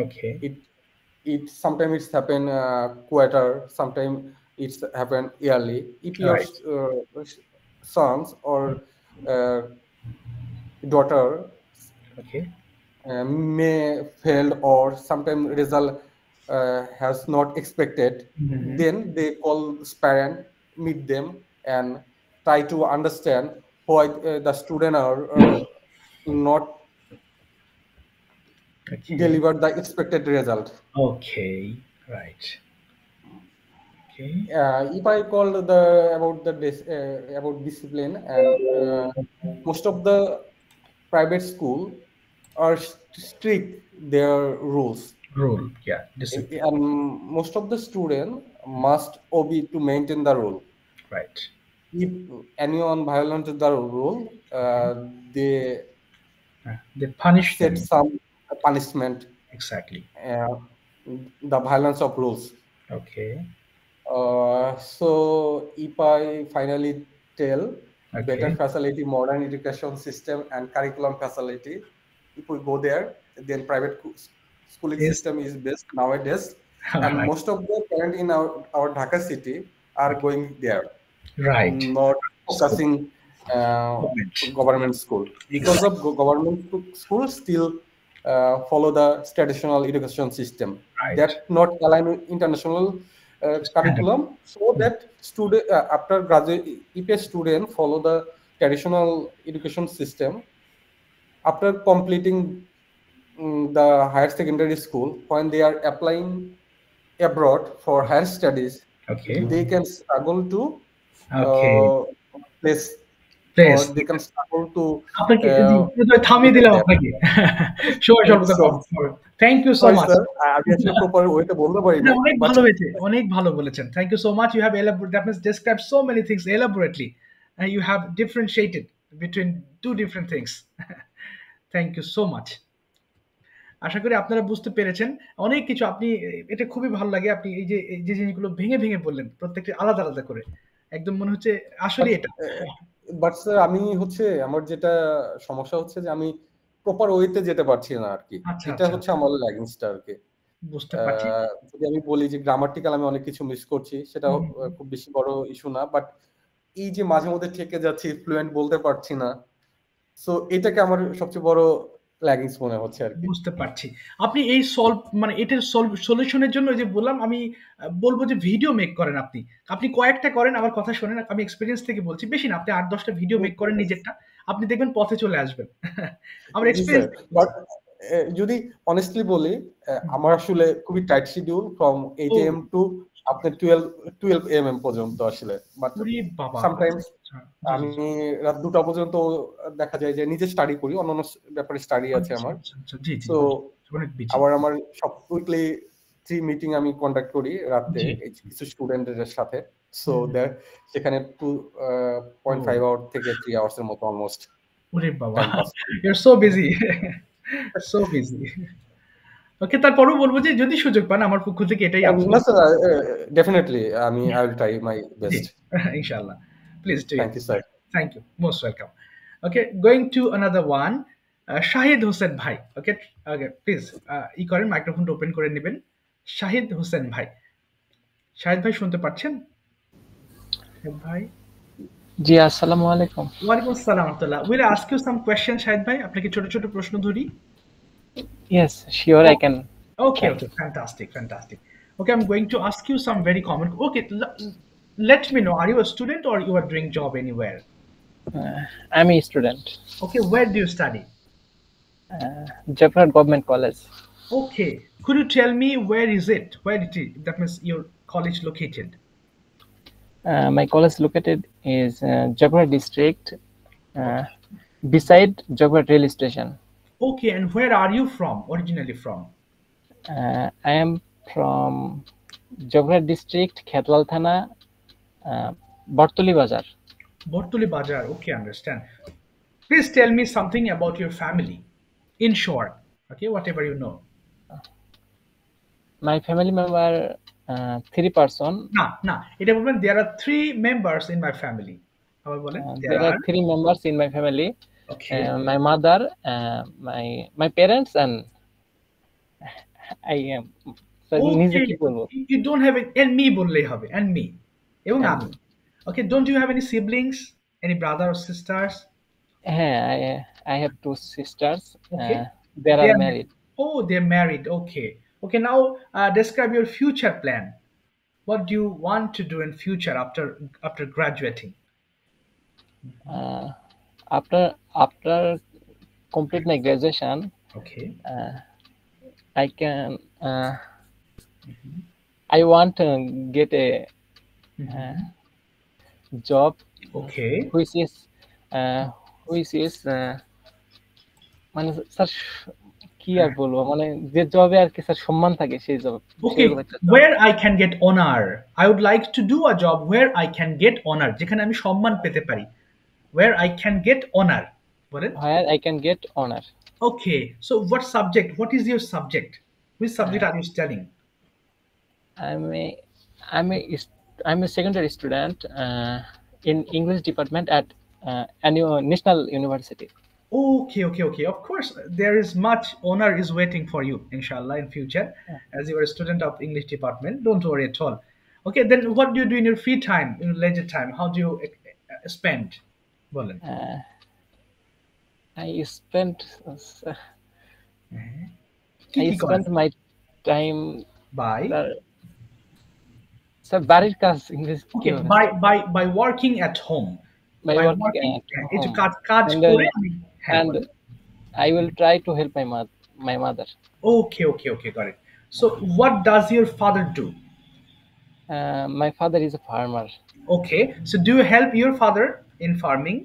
Okay. It sometimes it's happen quarter, sometimes it's happen yearly. If your Right. sons or daughter Okay. may fail or sometimes result has not expected, then they call parent, meet them and try to understand why the student are not Okay. deliver the expected result. Okay. Right. Okay. If I call the about discipline, and most of the private school are strict their rules. Rule, yeah, discipline. And most of the student must obey to maintain the rule. Right. If anyone violates the rule, they punish set them. some punishment. Exactly. The violence of rules. Okay. So if I finally tell better Okay. facility, modern education system and curriculum facility, if we go there, then private schooling system is best nowadays. And Right. most of the parents in our Dhaka city are going there. Right. Not focusing government school. Because of government school still follow the traditional education system. Right. That not align with international curriculum, so that student after graduate, if a student follow the traditional education system, after completing the higher secondary school, when they are applying abroad for higher studies, Okay. they can struggle to place, Place. or they can struggle to আপনাকে থামিয়ে দিলাম আপনাকে সময় স্বল্পতা কম। Thank you so much. আমি আসলে proper ওয়েতে বলতে পারি না। অনেক ভালো হয়েছে, অনেক ভালো বলেছেন। Thank you so much. You have described so many things elaborately and you have differentiated between two different things. Thank you so much. আশা করি আপনারা বুঝতে পেরেছেন অনেক কিছু। আপনি এটা খুবই ভালো লাগে, আপনি এই যে জিনিসগুলো ভেঙে ভেঙে বললেন প্রত্যেকটা আলাদা আলাদা করে, একদম মনে হচ্ছে আসলে এটা। বাট স্যার আমি হচ্ছে আমার যেটা সমস্যা হচ্ছে যে আমি প্রপার ওয়েতে যেতে পারছি না আর কি। এটা হচ্ছে আমার ল্যাগিংসটা আর কি। বুঝতে পারছি। যদি আমি বলি যে গ্রামাটিক্যাল আমি অনেক কিছু মিস করছি, সেটা খুব বেশি বড় ইস্যু না, বাট এই যে মাঝে মধ্যে থেকে যাচ্ছি, ফ্লুয়েন্ট বলতে পারছি না, সো এটাকে আমার সবচেয়ে বড় ল্যাগিংস মনে হচ্ছে আর কি। বুঝতে পারছি। আপনি এই এটার সলিউশনের জন্য যে বললাম, আমি বলবো যে ভিডিও মেক করেন আপনি। আপনি কয়েকটা করেন, আমার কথা শোনেন, আমি এক্সপেরিয়েন্স থেকে বলছি, বেশি না, আপনি 8-10টা ভিডিও মেক করেন নিজেরটা, আপনি দেখবেন পথে চলে আসবেন। আমার এক্সপেরিয়েন্স। বাট যদি অনেস্টলি বলি, আমার আসলে খুবই tight schedule from 8 AM to আপনার 12 AM পর্যন্ত আসলে। বাট সামটাইমস আমি রাত 2টা পর্যন্ত দেখা যায় যে নিজে স্টাডি করি, অন্যান্য ব্যাপারে স্টাডি আছে আমার। তো আবার আমার সব উইকলি 3 মিটিং আমি কন্ডাক্ট করি রাতে কিছু স্টুডেন্টদের সাথে। সো সেখানে 2.5 আওয়ার থেকে 3 আওয়ার্স এর মতো অলমোস্ট। ওরে বাবা, you are so busy, so busy. Okay, তারপরেও বলবো যে যদি সুযোগ পান আমার পক্ষ থেকে এটাই না স্যার, ডেফিনেটলি আমি I will try my best ইনশাআল্লাহ। Please do. Thank you sir. Thank you, most welcome. Okay, going to another one, Shahid Hossain ভাই। ওকে ওকে, প্লিজ করেন, মাইক্রোফোনটা ওপেন করে নেবেন। শাহিদ হোসেন ভাই, শাহিদ ভাই শুনতে পাচ্ছেন? ভাই জি, আসসালামু আলাইকুম। ওয়ালাইকুম আসসালাম ওয়া রাহমাতুল্লাহ। Will ask you some question Shahid ভাই, আপনাকে ছোট ছোট প্রশ্ন ধরি। Yes, sure, I can. Okay, fantastic. Okay, I'm going to ask you some very common. Okay, let me know, are you a student or you are doing job anywhere? I'm a student. Okay, where do you study? Jaffrad Government College. Okay, could you tell me where is it? That means your college located. My college located is Jaffrad district, beside Jaffrad rail station. Okay, and where are you originally from? I am from Jaffrad district, Khetlal Thana, Bartoli Bazar. Bartoli Bazar, okay, understand. Please tell me something about your family, in short, okay, whatever you know. My family member 3 person. না এটা বলবেন there are 3 members in my family. আবার বলেন there are 3 members in my family. Okay. My mother, my parents, and I am. So নিজে কি বলবো? You don't have it, and me বললেই হবে, and me. এবং আমি. Okay, don't you have any siblings? Any brother or sisters? I have 2 sisters. Okay. They are married. Oh, they're married. Okay. Okay, now describe your future plan. What do you want to do in future after graduating? After complete my graduation, okay, I can I want to get a job, okay, which is মানে sir কি আর বলবো, মানে যে জবে আর কি sir সম্মান থাকে সেই job. Okay, where I can get honor. I would like to do a job where I can get honor, যেখানে আমি সম্মান পেতে পারি, where I can get honor. বলেন where I can get honor. Okay, so what subject, what is your subject, which subject are you studying? I'm a secondary student in English department at National University. Okay. Of course, there is much honor is waiting for you, inshallah, in future, as you are a student of English department. Don't worry at all. Okay, then what do you do in your free time, in leisure time? How do you spend? Bolen. I spend my time by বাড়ির কাজ ইংরেজি okay by working at home, by working it's কাজ করে, and I will try to help my mother. Okay, got it. So what does your father do? My father is a farmer. Okay, so do you help your father in farming?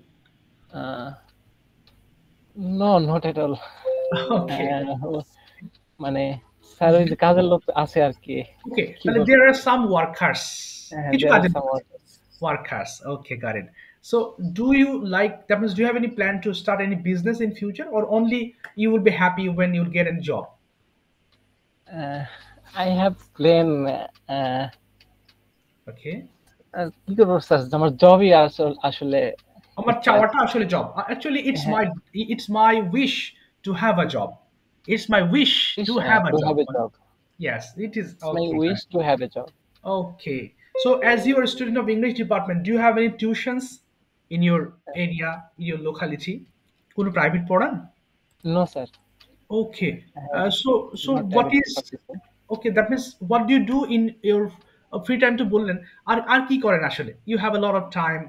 No, not at all. Okay. মানে sir ওই যে কাজের লোক আছে আর কি। Okay, but there are some workers. Workers. Okay, got it. So do you like, that means do you have any plan to start any business in future, or only you will be happy when you get a job? I have plan. Okay. কি করব sir, আমার জবই আসলে আমার চাওয়াটা আসলে job. Actually it's my wish to have a job. It's my wish to have a job. Yes, it is. Okay, my wish to have a job. Okay. So as you are a student of English department, do you have any tuitions in your area, in your locality? কোনো private পড়ান? No, sir. Okay. So what is, okay, that means what do you do in your free time to বললেন, আর কি করেন আসলে? You have a lot of time.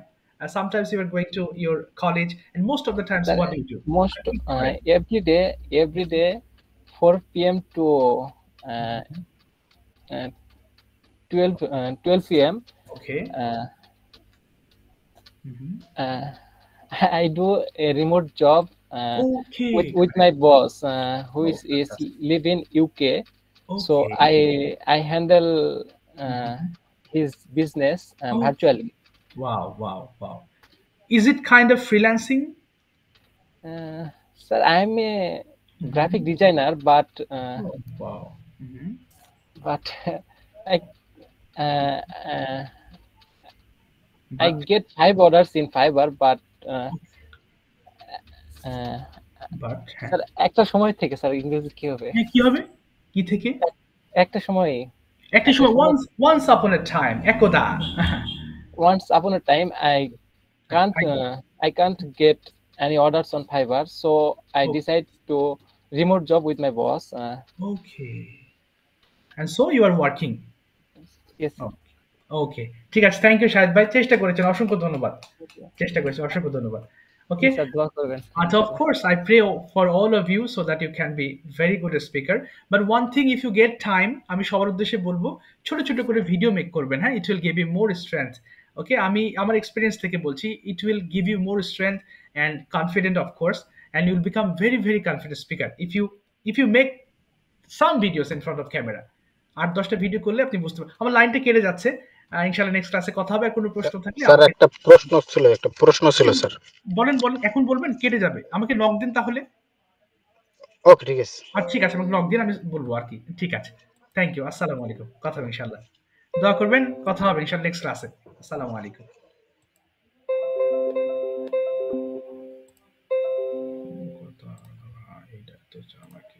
Sometimes you are going to your college, and most of the times what do you do? Every day 4 p.m. to 12 p.m. Okay. I do a remote job with my boss, who is live in UK. So I handle his business virtually. Wow. Is it kind of freelancing? Sir, I'm a graphic designer, but but I get 5 orders in Fiverr, but sir একটা সময় থেকে, sir ইংরেজি কি হবে? কি থেকে? একটা সময় once upon a time, একদা once upon a time I can't get any orders on Fiverr, so I decide to remote job with my boss. Okay, and so you are working? Yes. Okay, ঠিক আছে, thank you Shahid ভাই, চেষ্টা করেছেন, অসংখ্য ধন্যবাদ, চেষ্টা করেছেন, অসংখ্য ধন্যবাদ। Okay, and of course I pray for all of you so that you can be very good speaker. But one thing, if you get time, আমি সবার উদ্দেশ্যে বলবো, ছোট ছোট করে ভিডিও মেক করবেন, হ্যাঁ, it will give you more strength. Okay, আমি আমার এক্সপেরিয়েন্স থেকে বলছি, it will give you more strength and confident, of course, and you will become very confident speaker if you make some videos in front of camera. 8-10টা video করলে আপনি বুঝতে পারবেন। আমার লাইনটা কেটে যাচ্ছে, ইনশাআল্লাহ নেক্সট ক্লাসে কথা হবে। আর কোনো প্রশ্ন থাকলে স্যার একটা প্রশ্ন ছিল স্যার। বলেন এখন বলবেন, কেটে যাবে, আমাকে নক দিন তাহলে। ওকে, ঠিক আছে। ঠিক আছে, আমাকে নক দিন, আমি বলবো আর কি। ঠিক আছে, থ্যাংক ইউ, আসসালামু আলাইকুম, কথা হবে ইনশাআল্লাহ। দোয়া করবেন, কথা হবে ইনশাআল্লাহ নেক্সট ক্লাসে। আসসালামু আলাইকুম। এটা তো আমাকে